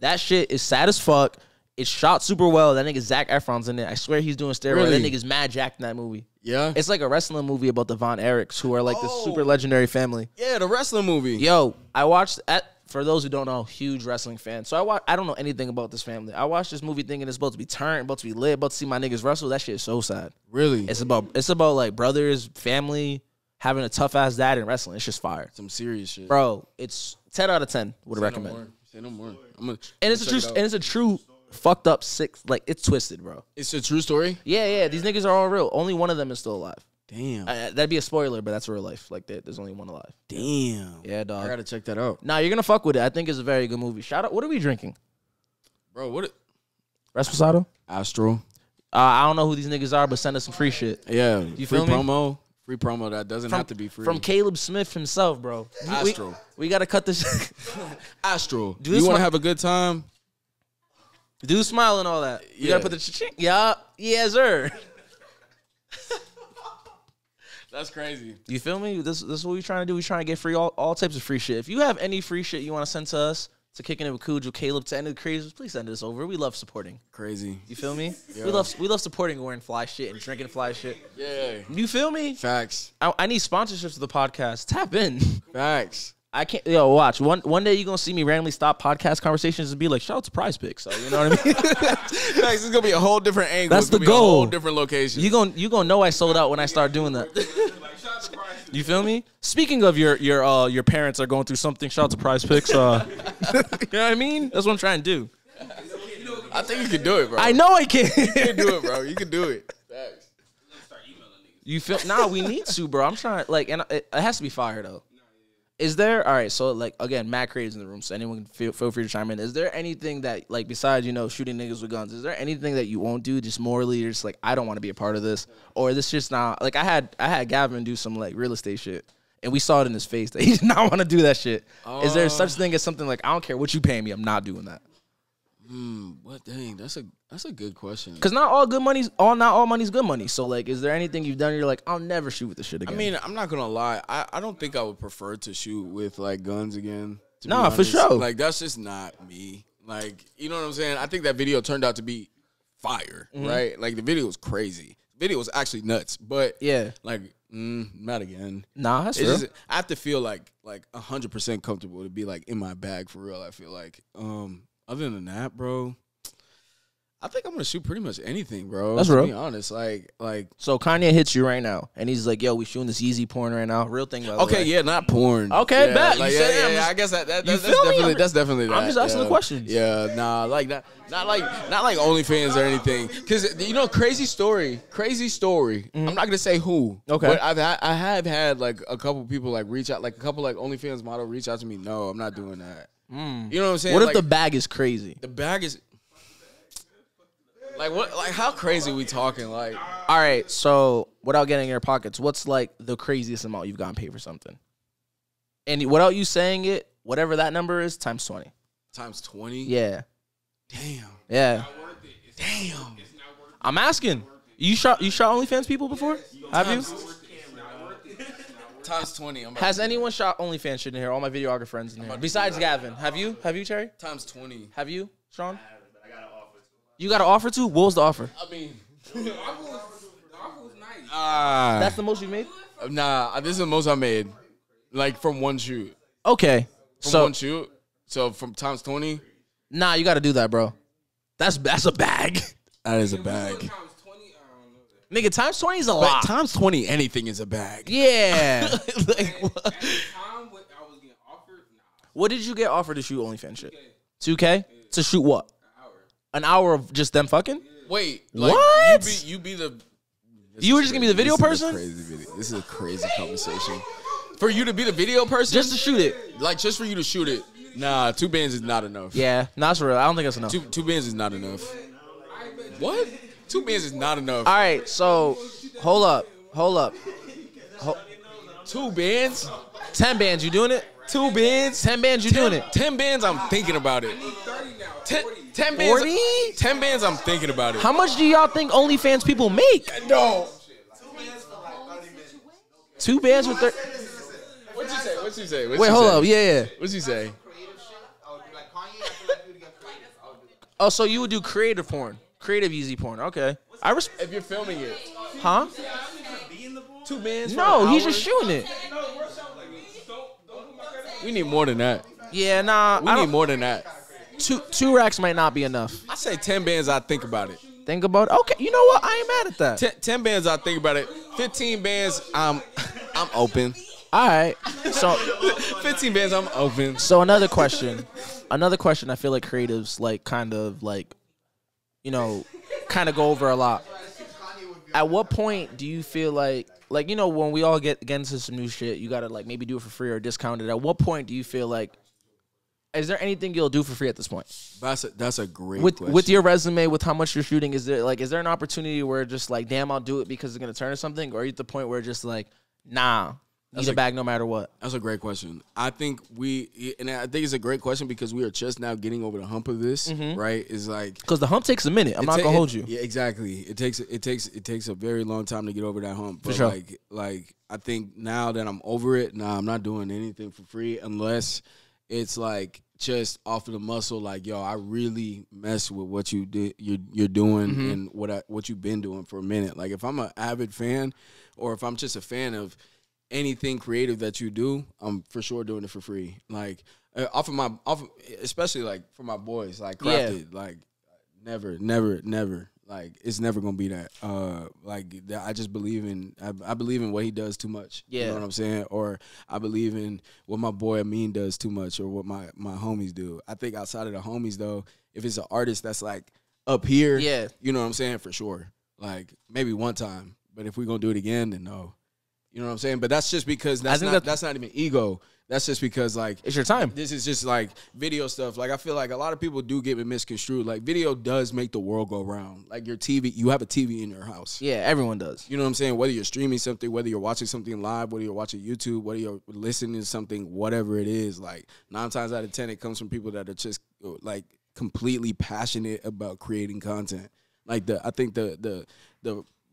That shit is sad as fuck. It's shot super well. That nigga Zac Efron's in it. I swear he's doing steroids. Really? That nigga's mad jacked in that movie. Yeah. It's like a wrestling movie about the Von Erichs, who are like this super legendary family. Yeah, the wrestling movie. Yo, I watched for those who don't know, huge wrestling fan. So I don't know anything about this family. I watched this movie thinking it's supposed to be turned, about to be lit, about to see my niggas wrestle. That shit is so sad. Really? It's about like brothers, family, having a tough ass dad and wrestling. It's just fire. Some serious shit. Bro, it's 10 out of 10 would recommend. Say no more. And it's a true fucked up sick, like it's twisted, bro. It's a true story? Yeah, these niggas are all real. Only one of them is still alive. Damn. That'd be a spoiler, but that's real life. Like there's only one alive. Damn. Yeah, dog. I gotta check that out. Nah, you're gonna fuck with it. I think it's a very good movie. Shout out. What are we drinking? Bro, what? Resposado? Astro. I don't know who these niggas are, but send us some free shit. Yeah. You free feel me? promo. Free promo that doesn't have to be free. From Caleb Smith himself, bro. Astro. We gotta cut this. Astro. Do You this want one- to have a good time? Do smile and all that. You Yeah. gotta put the cha-ching. Yeah, sir. That's crazy. You feel me? This is what we trying to do. We trying to get free all types of free shit. If you have any free shit you want to send to us, to Kickin It With Cøøg or Caleb, to any of the creators, please send us over. We love supporting. Crazy. You feel me? Yeah. We love supporting wearing fly shit and drinking fly shit. Yeah. You feel me? Facts. I need sponsorships for the podcast. Tap in. Facts. I can't. Yo, watch. One day you're gonna see me randomly stop podcast conversations and be like, shout out to Prize Picks. So you know what I mean? Facts. It's gonna be a whole different angle. That's It's gonna the be a whole goal. different location. You gonna know I sold out when I start doing that. You feel me? Speaking of your parents are going through something, shout out to Prize Picks. You know what I mean? That's what I'm trying to do. I think you can do it, bro. I know I can. You can do it, bro. You can do it. Facts. You feel? Nah, we need to, bro. I'm trying. Like, and it has to be fire though. Is there? All right. So like again, mad creators in the room. So anyone can feel free to chime in. Is there anything that like besides shooting niggas with guns? Is there anything that you won't do just morally? You're just like I don't want to be a part of this, or this just not like I had Gavin do some like real estate shit, and we saw it in his face that he did not want to do that shit. Is there such thing as something like I don't care what you pay me, I'm not doing that? What dang? That's a good question. Because not all money's good money. So like, is there anything you've done? You're like, I'll never shoot with this shit again. I mean, I'm not gonna lie. I don't think I would prefer to shoot with like guns again. to be Nah, for honest. sure. Like that's just not me. Like you know what I'm saying? I think that video turned out to be fire, right? Like the video was crazy. The video was actually nuts, but yeah, like not again. nah, that's It's real. just, I have to feel like 100% comfortable to be like in my bag for real. I feel like other than that, bro, I think I'm gonna shoot pretty much anything, bro. That's to real. be honest, like. So Kanye hits you right now, and he's like, "Yo, we shooting this Yeezy porn right now." Real thing, by the Okay, way. yeah, not porn. Okay, yeah, bet. Like, You said it. yeah, I guess that's feel me? definitely that. I'm just asking the questions. Yeah, nah, like that. Not like OnlyFans or anything. Because crazy story. I'm not gonna say who. Okay. But I have had like a couple people like reach out, like a couple like OnlyFans model reach out to me. No, I'm not doing that. You know what I'm saying? What if like, the bag is crazy? the bag is like what? Like how crazy we talking? Like All right, so without getting in your pockets, what's like the craziest amount you've gotten paid for something? And without you saying it, whatever that number is, times 20. times 20. Yeah. Damn. Yeah. Damn. I'm asking. You shot OnlyFans people before? Have you? Times 20. Has anyone shot OnlyFans shit in here? All my videographer friends in here. Besides Gavin. Have you? Have you, Terry? Times 20. Have you, Sean? You got an offer too? What was the offer? I mean, The offer was nice. That's the most you made? nah. This is the most I made, like from one shoot. Okay. From one shoot. So from times 20. Nah, you got to do that, bro. That's a bag. That is a bag. Times 20, I don't know. Nigga, times 20 is a But lot. times 20, anything is a bag. Yeah. Like, what? Time what I was getting offered, nah. What did you get offered to shoot OnlyFans shit? 2K? To shoot what? Hour. An hour of just them fucking? Wait, like, What? You be the. You were just gonna be the video person? This is a crazy conversation. For you to be the video person, Just to shoot it? like just for you to shoot it. Nah, 2 bands is not enough. Yeah. Nah, that's real. I don't think that's enough. Two bands is not enough. What? 2 bands is not enough. All right, so hold up. 2 bands? 10 bands, you doing it? 2 bands? 10 bands, you doing it? 10 bands, I'm thinking about it. 10 bands. 40? 10 bands, I'm thinking about it. How much do y'all think OnlyFans people make? No. 2 bands with 30. What'd you say? What'd you say? Wait, hold up. Yeah. What'd you say? Oh, so you would do creative porn. Creative easy porn. Okay. If you're filming it. Huh? 2 bands? No, he's just shooting it. We need more than that. Yeah, nah. We need more than that. Two racks might not be enough. I say 10 bands, I think about it. Think about it. Okay, you know what? I ain't mad at that. 10 bands, I think about it. 15 bands, I'm open. All right. So 15 bands, I'm open. So another question. I feel like creatives like kind of like, you know, kind of go over a lot. At what point do you feel like you know, when we all get into some new shit, you gotta like maybe do it for free or discount it. At what point do you feel like, is there anything you'll do for free at this point? That's a great question. With your resume, with how much you're shooting, is there an opportunity where just like, damn, I'll do it because it's gonna turn to something, or are you at the point where just like, nah, need a bag no matter what? That's a great question. I think it's a great question because we are just now getting over the hump of this, right? It's like, because the hump takes a minute. I'm not gonna hold you. Yeah, exactly. It takes a very long time to get over that hump. But sure. like I think now that I'm over it, I'm not doing anything for free unless it's like just off of the muscle. Like, yo, I really mess with what you're doing and what you've been doing for a minute. Like, if I'm an avid fan, or if I'm just a fan of anything creative that you do, I'm for sure doing it for free. Like especially like for my boys, like Crafted, like never. Like, it's never gonna be that. I just believe in. I believe in what he does too much. Yeah. You know what I'm saying? Or I believe in what my boy Amine does too much, or what my homies do. I think outside of the homies though, if it's an artist that's like up here, you know what I'm saying, for sure. Like, maybe one time, but if we're gonna do it again, then no. You know what I'm saying? But that's just because that's not even ego. That's just because, like, it's your time. This is just like video stuff. Like, I feel like a lot of people do get it misconstrued. Like, video does make the world go round. Like, your TV, you have a TV in your house. Yeah, everyone does. You know what I'm saying? Whether you're streaming something, whether you're watching something live, whether you're watching YouTube, whether you're listening to something, whatever it is, like 9 times out of 10, it comes from people that are just like completely passionate about creating content. Like, I think the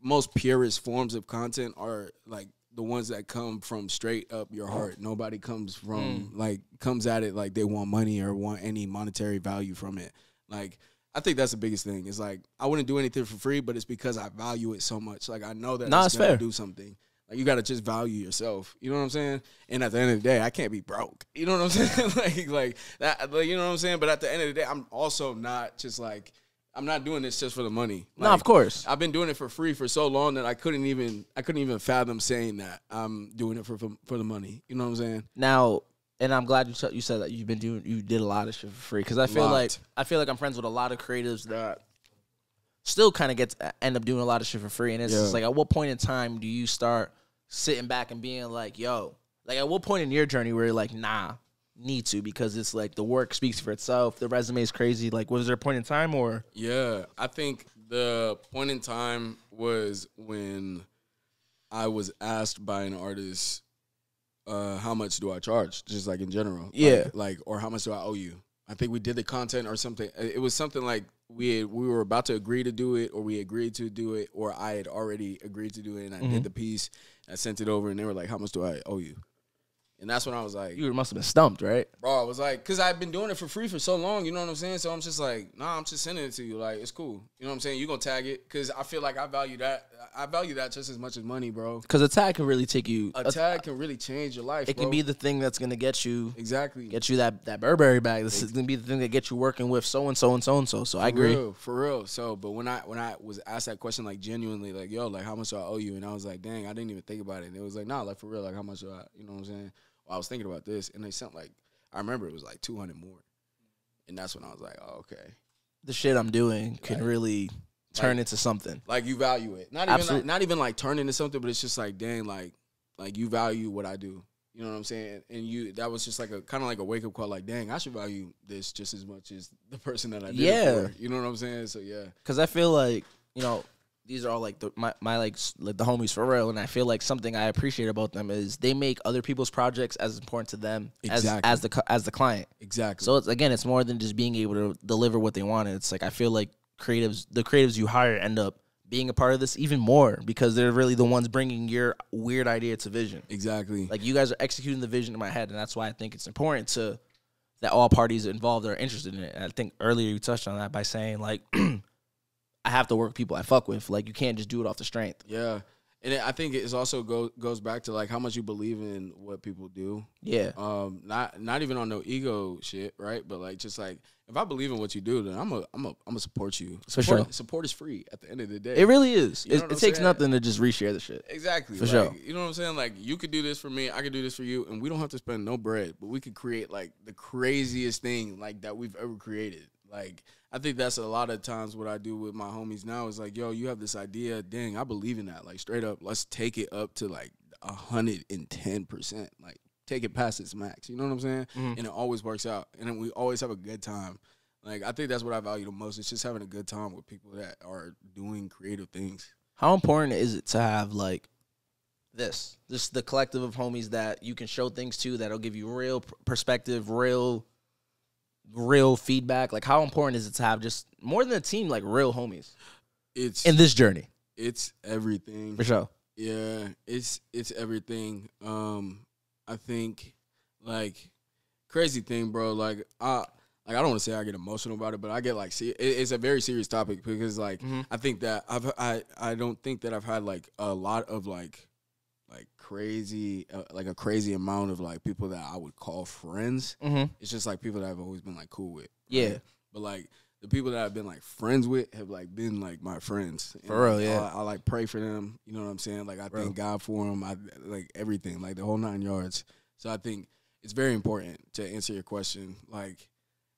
most purest forms of content are like the ones that come from straight up your heart. Nobody comes from comes at it like they want money or want any monetary value from it. Like, I think that's the biggest thing. It's like, I wouldn't do anything for free, but it's because I value it so much. Like, I know that it's gonna do something. Like, you gotta just value yourself. You know what I'm saying? And at the end of the day, I can't be broke. You know what I'm saying? like that. Like, you know what I'm saying? But at the end of the day, I'm also not just like, I'm not doing this just for the money. No, of course. I've been doing it for free for so long that I couldn't even fathom saying that I'm doing it for the money. You know what I'm saying? Now, and I'm glad you said that you did a lot of shit for free, because I feel like I'm friends with a lot of creatives that still kind of end up doing a lot of shit for free, and it's just like, at what point in time do you start sitting back and being like, yo, like at what point in your journey where you're like, nah, need to, because it's like the work speaks for itself, the resume is crazy. Like, was there a point in time or? Yeah, I think the point in time was when I was asked by an artist, how much do I charge? Just like in general. Yeah. Like, or how much do I owe you? I think we did the content or something. It was something like we were about to agree to do it, or we agreed to do it, or I had already agreed to do it, and I did the piece. I sent it over, and they were like, how much do I owe you? And that's when I was like, You must have been stumped, right? bro, I was like, because I've been doing it for free for so long, you know what I'm saying? So I'm just like, nah, I'm just sending it to you. Like, it's cool. You know what I'm saying? You going to tag it, because I feel like I value that. I value that just as much as money, bro. Because a tag can really take you. A tag can really change your life, It bro. can be the thing that's going to get you. Exactly. Get you that Burberry bag. This is going to be the thing that gets you working with so-and-so and so-and-so. So I agree. For real. So, but when I was asked that question, like, genuinely, like, yo, like, how much do I owe you? And I was like, dang, I didn't even think about it. And it was like, nah, like, for real, like, how much do I, you know what I'm saying? Well, I was thinking about this, and they sent, like, I remember it was, like, 200 more. And that's when I was like, oh, okay. The shit I'm doing can really turn into something. Like, you value it. Not even like turn into something, but it's just like, dang, like you value what I do. You know what I'm saying? And that was just like a kind of like a wake up call, like, dang, I should value this just as much as the person that I did it for. You know what I'm saying? So yeah. Because I feel like, you know, these are all like my like the homies for real, and I feel like something I appreciate about them is they make other people's projects as important to them as the client. Exactly. So it's more than just being able to deliver what they want. It's like I feel like the creatives you hire end up being a part of this even more, because they're really the ones bringing your weird idea to vision. Exactly. Like, you guys are executing the vision in my head, and that's why I think it's important that all parties involved are interested in it. And I think earlier you touched on that by saying, like, I have to work with people I fuck with. Like, you can't just do it off the strength. Yeah. And I think it also goes back to, like, how much you believe in what people do. Yeah. Not even on no ego shit, right? But, like, just, like, if I believe in what you do, then I'm a support you. Support is free at the end of the day. It really is. You know It takes nothing to just reshare the shit. Exactly. For sure. You know what I'm saying? Like, you could do this for me, I could do this for you, and we don't have to spend no bread, but we could create, like, the craziest thing, like, that we've ever created. Like, I think that's a lot of times what I do with my homies now is like, yo, you have this idea. Dang, I believe in that. Like, straight up, let's take it up to like 110%. Like, take it past its max. You know what I'm saying? And it always works out. And then we always have a good time. Like, I think that's what I value the most. It's just having a good time with people that are doing creative things. How important is it to have, like, this the collective of homies that you can show things to that'll give you real perspective, real feedback? Like, how important is it to have just more than a team, like real homies It's in this journey? It's everything. For sure. Yeah, it's everything. I think, like, crazy thing, bro. Like, I don't want to say I get emotional about it, but I get, like, it's a very serious topic, because, like, I think that I don't think that I've had, like, a lot of like crazy, like a crazy amount of, like, people that I would call friends. It's just, like, people that I've always been, like, cool with. Yeah. Right? But, like, the people that I've been, like, friends with have, like, been, like, my friends. And, For real, like, yeah. I like, pray for them. You know what I'm saying? Like, I thank God for them. I, like, everything. Like, the whole 9 yards. So I think it's very important to answer your question. Like,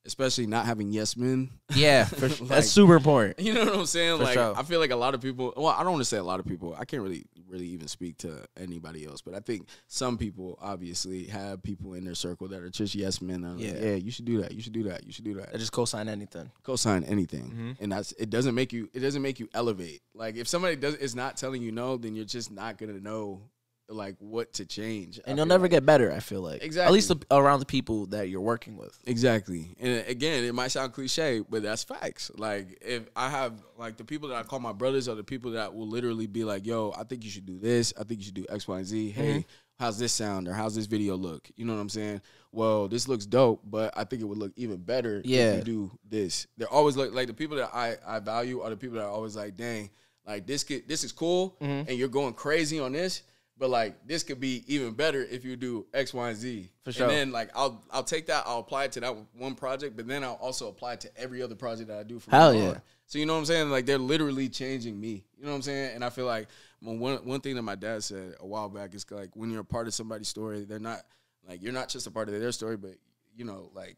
especially not having yes men. Yeah, Like, that's super important. You know what I'm saying? For Like, sure. I feel like a lot of people, well, I don't want to say a lot of people. I can't really even speak to anybody else. But I think some people obviously have people in their circle that are just yes men. Yeah. Like, yeah, you should do that. You should do that. You should do that. I just co-sign anything. Co-sign anything. And it doesn't make you elevate. Like, if somebody is not telling you no, then you're just not going to know, like, what to change. And you'll never get better, I feel like. Exactly. At least around the people that you're working with. Exactly. And again, it might sound cliche, but that's facts. Like, if I have, like, the people that I call my brothers are the people that will literally be like, yo, I think you should do this. I think you should do X, Y, and Z. Hey, how's this sound? Or how's this video look? You know what I'm saying? Well, this looks dope, but I think it would look even better if you do this. They're always like the people that I value are the people that are always like, dang, like, this is cool, and you're going crazy on this, but like this could be even better if you do X, Y, and Z. For sure. And then like I'll take that, I'll apply it to that one project, but then I'll also apply it to every other project that I do from Hell now yeah. on. So you know what I'm saying? Like they're literally changing me. You know what I'm saying? And I feel like one thing that my dad said a while back is like when you're a part of somebody's story, they're not like you're not just a part of their story, but you know, like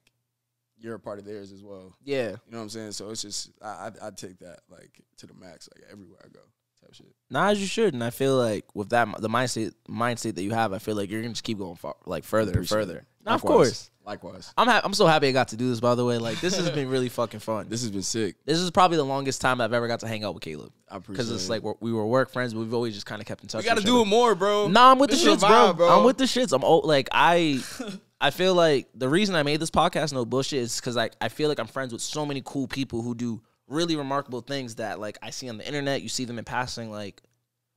you're a part of theirs as well. Yeah. You know what I'm saying? So it's just I take that like to the max, like everywhere I go. Type shit. Nah, as you should, and I feel like with that the mindset that you have, I feel like you're gonna just keep going further and further. Nah, of course. Likewise. I'm so happy I got to do this. By the way, like this has been really fucking fun. This has been sick. This is probably the longest time I've ever got to hang out with Caleb. I appreciate because it's it. like we were work friends, but we've always just kind of kept in touch. We gotta with each do other. it more, bro. Nah, I'm with the This is shits, a vibe, bro. I'm with the shits. I'm old, like I feel like the reason I made this podcast, no bullshit, is because I feel like I'm friends with so many cool people who do really remarkable things that like I see on the internet. You see them in passing. Like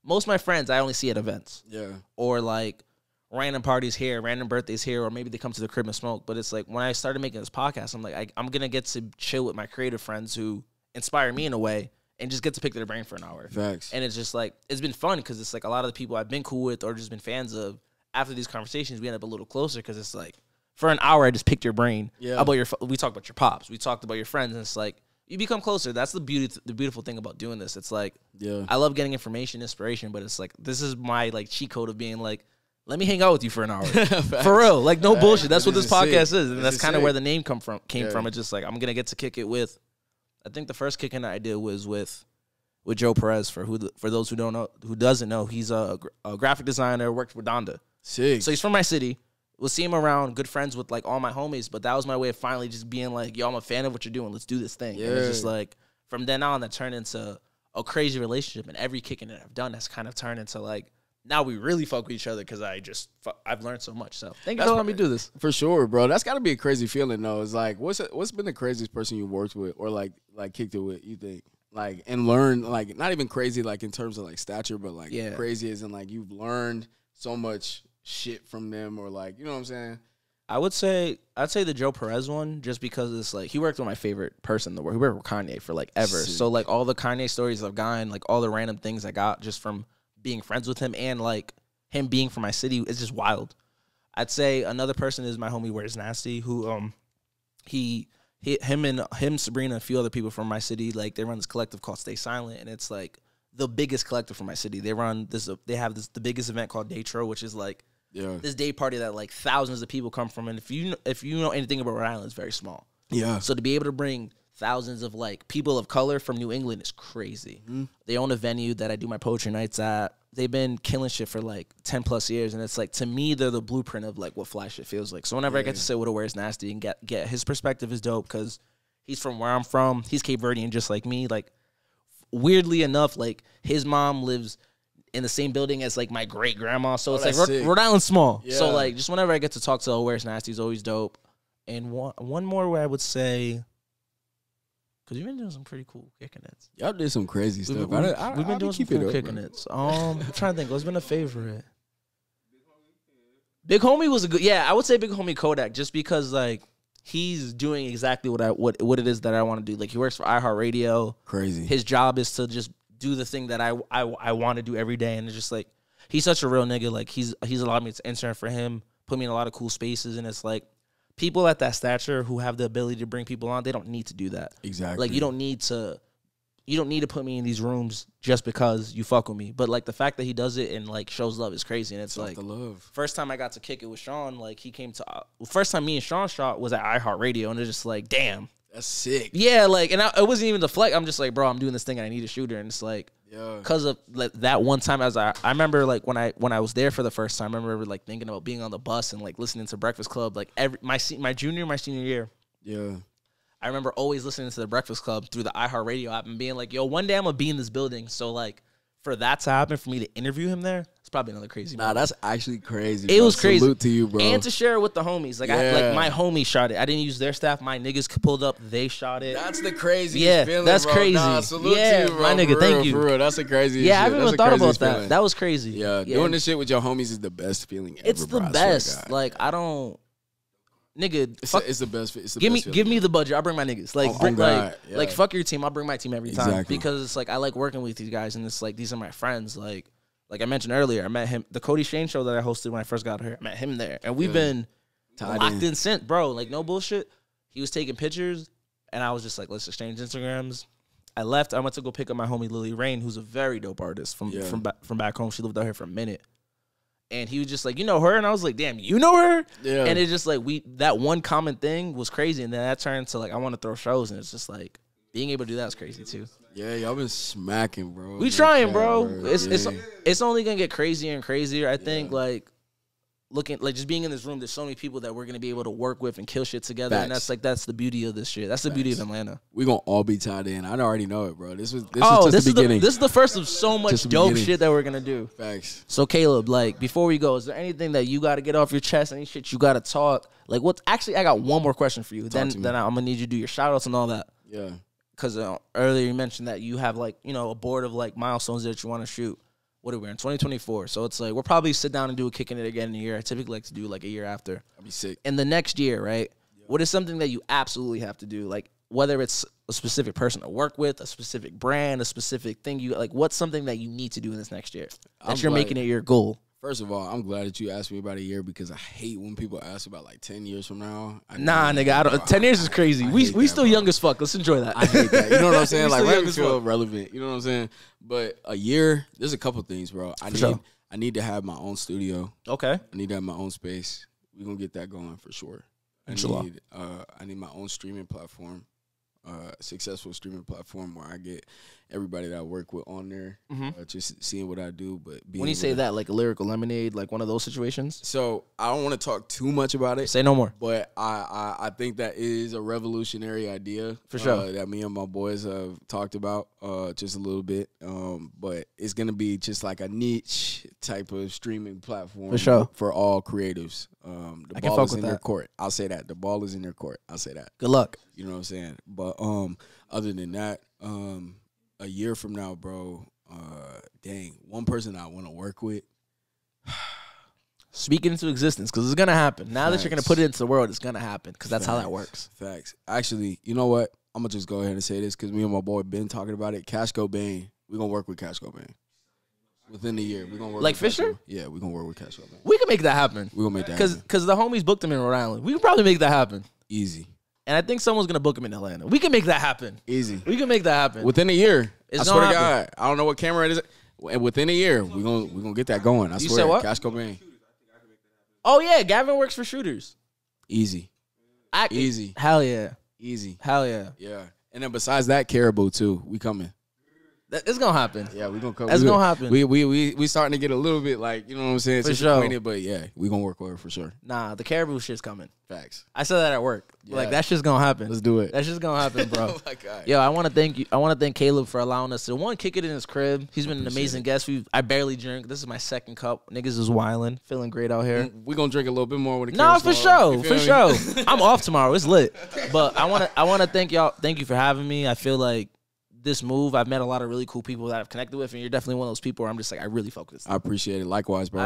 most of my friends, I only see at events. Yeah. Or like random parties here, random birthdays here, or maybe they come to the crib and smoke. But it's like when I started making this podcast, I'm like, I'm going to get to chill with my creative friends who inspire me in a way and just get to pick their brain for an hour. Facts. And it's just like, it's been fun because it's like a lot of the people I've been cool with or just been fans of, after these conversations, we end up a little closer because it's like, for an hour, I just picked your brain. Yeah. About we talked about your pops. We talked about your friends. And it's like, you become closer. That's the beautiful thing about doing this. It's like, Yeah. I love getting information, inspiration, but it's like, this is my like cheat code of being like, let me hang out with you for an hour. For real. Like, no bullshit. That's what this podcast is. And that's kind of where the name came from. It's just like, I'm going to get to kick it with, I think the first kicking I did was with Joe Perez. For those who don't know, who doesn't know, he's a graphic designer, worked for Donda. Sick. So he's from my city. We'll see him around, good friends with like all my homies. But that was my way of finally just being like, yo, I'm a fan of what you're doing. Let's do this thing. Yeah. And it's just like, from then on, that turned into a crazy relationship. And every kicking that I've done has kind of turned into like, now we really fuck with each other because I've learned so much. So thank you for letting me do this. For sure, bro. That's got to be a crazy feeling, though. It's like, what's been the craziest person you worked with or like kicked it with, you think? Like, and learned, like, not even crazy, like, in terms of, like, stature, but, like, crazy as in, like, you've learned so much shit from them or, like, you know what I'm saying? I'd say the Joe Perez one, just because it's like he worked with my favorite person in the world. He worked with Kanye for like ever. Sick. So like all the Kanye stories I've gotten, like all the random things I got just from being friends with him and like him being from my city is just wild. I'd say another person is my homie Where's Nasty, who him, Sabrina, and a few other people from my city, like they run this collective called Stay Silent, and it's like the biggest collective from my city. They run this, they have the biggest event called Daytro, which is like this day party that like thousands of people come from. And if you know anything about Rhode Island, it's very small. Yeah. So to be able to bring thousands of like people of color from New England is crazy. Mm-hmm. They own a venue that I do my poetry nights at. They've been killing shit for like 10 plus years. And it's like, to me, they're the blueprint of like what fly shit feels like. So whenever I get to sit with a Where's Nasty and get his perspective is dope because he's from where I'm from. He's Cape Verdean just like me. Like weirdly enough, like his mom lives in the same building as like my great grandma. So it's like Rhode Island's small. Yeah. So like just whenever I get to talk to Where's Nasty is always dope. And one more where I would say, because we've been doing some pretty cool kicking its. Y'all did some crazy stuff. We've been doing some cool kicking its. I'm trying to think. What's been a favorite? Big Homie was a good. Yeah, I would say Big Homie Kodak, just because like he's doing exactly what it is that I want to do. Like he works for iHeartRadio. Crazy. His job is to just do the thing that I want to do every day, and it's just like he's such a real nigga. Like he's allowed me to intern for him, put me in a lot of cool spaces, and it's like people at that stature who have the ability to bring people on, they don't need to do that. Exactly. Like you don't need to put me in these rooms just because you fuck with me. But like the fact that he does it and like shows love is crazy. And it's like the love. First time I got to kick it with Sean, like he came to first time me and Sean shot was at iHeartRadio, and it's just like, damn. That's sick. Yeah, like, and it wasn't even the flex. I'm just like, bro, I'm doing this thing and I need a shooter. And it's like, because of like, that one time, I remember like when I was there for the first time, I remember like thinking about being on the bus and like listening to Breakfast Club, like my senior year. Yeah. I remember always listening to the Breakfast Club through the iHeartRadio app and being like, yo, one day I'm gonna be in this building. So like, for that to happen, for me to interview him there, it's probably another crazy moment. That's actually crazy. It was crazy. Salute to you, bro. And to share it with the homies. Like, like my homies shot it. I didn't use their staff. My niggas pulled up. They shot it. That's the craziest feeling, that's bro. crazy. Nah, salute to you, bro. My nigga, thank you. For real, that's the craziest shit. I haven't even thought about that. That was crazy. Yeah, doing this shit with your homies is the best feeling ever, It's the best. Like, I don't... Nigga, it's the best. It's the give me the budget. I'll bring my niggas. Like, like fuck your team. I'll bring my team every time because it's like I like working with these guys and it's like these are my friends. Like like I mentioned earlier, I met him, the Cody Shane show that I hosted when I first got here. I met him there, and we've been locked in since, bro. Like no bullshit. He was taking pictures, and I was just like, let's exchange Instagrams. I left. I went to go pick up my homie Lily Rain, who's a very dope artist from back home. She lived out here for a minute. And he was just like, you know her? And I was like, damn, you know her? Yeah. And it's just like, that one common thing was crazy. And then that turned to like, I want to throw shows. And it's just like, being able to do that is crazy too. Yeah, y'all been smacking, bro. We trying, bro. It's only going to get crazier and crazier. I think like, looking like just being in this room, there's so many people that we're gonna be able to work with and kill shit together. Facts. And that's the beauty of this shit. That's the beauty of Atlanta. We're gonna all be tied in. I already know it, bro. This is just the beginning. This is the first of so much dope shit that we're gonna do. Facts. So Caleb, like before we go, is there anything that you gotta get off your chest? Any shit you gotta talk? Like what? Actually, I got one more question for you. Then I'm gonna need you to do your shout outs and all that. Yeah. Because earlier you mentioned that you have like a board of like milestones that you want to shoot. What are we in 2024? So it's like we'll probably sit down and do a Kicking It again in a year. I typically like to do like a year after. I'll be sick. In the next year, right? Yeah. What is something that you absolutely have to do? Like whether it's a specific person to work with, a specific brand, a specific thing you like. What's something that you need to do in this next year that you're making it your goal? First of all, I'm glad that you asked me about a year because I hate when people ask about like 10 years from now. Nah, nigga, I don't. 10 years is crazy. We still young as fuck. Let's enjoy that. I hate that. You know what I'm saying? Like, right, feel relevant. You know what I'm saying? But a year, there's a couple things, bro. I need to have my own studio. Okay. I need to have my own space. We're gonna get that going for sure. I need my own streaming platform. Successful streaming platform where I get everybody that I work with on there, just seeing what I do. But when you say that, like a Lyrical Lemonade, like one of those situations. So I don't want to talk too much about it. Say no more. But I think that is a revolutionary idea for sure that me and my boys have talked about just a little bit. But it's gonna be just like a niche type of streaming platform for sure for all creatives. The ball is in their court. I'll say that the ball is in their court. I'll say that. Good luck. You know what I'm saying? But other than that, a year from now, bro, dang, one person I want to work with. Speak it into existence because it's going to happen. Now that you're going to put it into the world, it's going to happen because that's how that works. Facts. Actually, you know what? I'm going to just go ahead and say this because me and my boy Ben talking about it. Cash Cobain, we're going to work with Cash Cobain. Within the year, we're going to work like with Fisher? Yeah, we're going to work with Cash Cobain. We can make that happen. We're going to make that happen. Because the homies booked him in Rhode Island. We can probably make that happen. Easy. And I think someone's going to book him in Atlanta. We can make that happen. Easy. We can make that happen. Within a year. It's I swear to God. I don't know what camera it is. And within a year, we're gonna get that going. I swear. Said what? Cash Cobain. Oh, yeah. Gavin works for shooters. Easy. Easy. Hell yeah. Easy. Hell yeah. Yeah. And then besides that, Caribou, too. We coming. It's gonna happen. Yeah, we gonna come. That's gonna happen. We starting to get a little bit like, you know what I'm saying, for sure. But yeah, we gonna work with her for sure. Nah, the Caribou shit's coming. Facts. I said that at work. Yeah. Like that shit's gonna happen. Let's do it. That shit's gonna happen, bro. Oh my God. Yo, I want to thank you. I want to thank Caleb for allowing us to kick it in his crib. He's been an amazing guest. I barely drink. This is my second cup. Niggas is wilding, feeling great out here. We gonna drink a little bit more with the No, for sure, for sure. I'm off tomorrow. It's lit. But I want to thank y'all. Thank you for having me. I feel like this move, I've met a lot of really cool people that I've connected with, and you're definitely one of those people where I'm just like, I really focus. I appreciate it. Likewise, bro.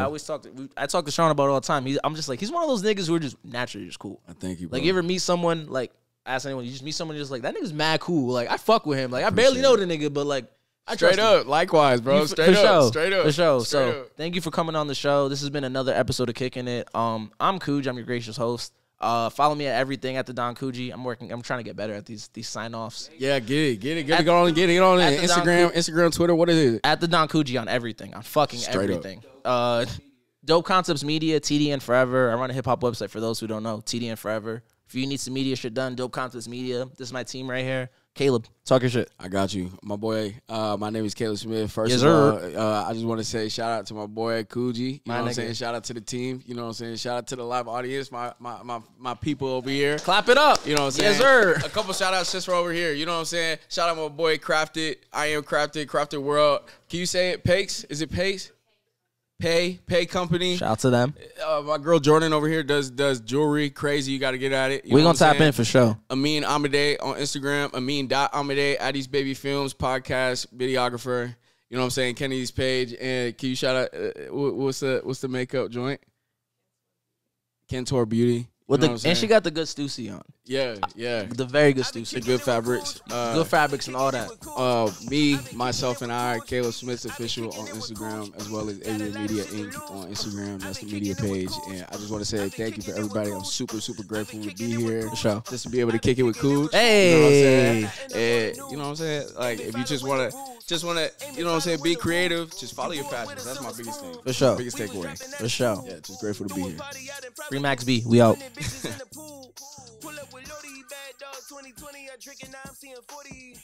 I talk to Sean about it all the time. I'm just like, he's one of those niggas who are just naturally just cool. I thank you, bro. Like, you ever meet someone, like, ask anyone, you just meet someone just like, that nigga's mad cool. Like, I fuck with him. Like, I barely know the nigga, but like, I straight up. Him. Likewise, bro. Straight up. For sure. So, thank you for coming on the show. This has been another episode of Kicking It. I'm Cøøg. I'm your gracious host. Follow me at everything at the Don Cøøg. I'm trying to get better at these sign offs. Yeah, get it on Instagram, Twitter. What is it? At the Don Cøøg on everything. On fucking straight everything. Dope Concepts Media, TDN Forever. I run a hip hop website for those who don't know. TDN Forever. If you need some media shit done, Dope Concepts Media. This is my team right here. Caleb, talk your shit. I got you. My boy, my name is Caleb Smith. First yes, of all, I just want to say shout out to my boy, Cøøg. You know what I'm saying? Shout out to the team. You know what I'm saying? Shout out to the live audience, my people over here. Clap it up. You know what I'm saying? Yes, sir. A couple shout outs just for over here. You know what I'm saying? Shout out my boy, Crafted. I am Crafted World. Can you say it? Pace? Is it Pace? Pay company. Shout out to them. My girl Jordan over here does jewelry. Crazy. You got to get at it. We're going to tap in for sure. Amine Amide on Instagram. Amine.Amide. Addie's Baby Films. Podcast. Videographer. You know what I'm saying? Kennedy's page. And can you shout out, what's the makeup joint? Kentor Beauty. And she got the good Stussy on. Yeah. The very good stew. The good fabrics. Good fabrics and all that. Me, myself, and I, Caleb Smith's official on Instagram, as well as Area Media Inc. on Instagram. That's the media page. And I just want to say thank you for everybody. I'm super, super grateful to be here. For sure. Just to be able to kick it with Cøøg. Hey. You know what I'm saying? And you know what I'm saying? Like, if you just want to, you know what I'm saying, be creative, just follow your passions. That's my biggest thing. For sure. Biggest takeaway. For sure. Yeah, just grateful to be here. Free Max B. We out. Pull up with Lodi, bad dog, 2020, I drinking, now I'm seeing 40.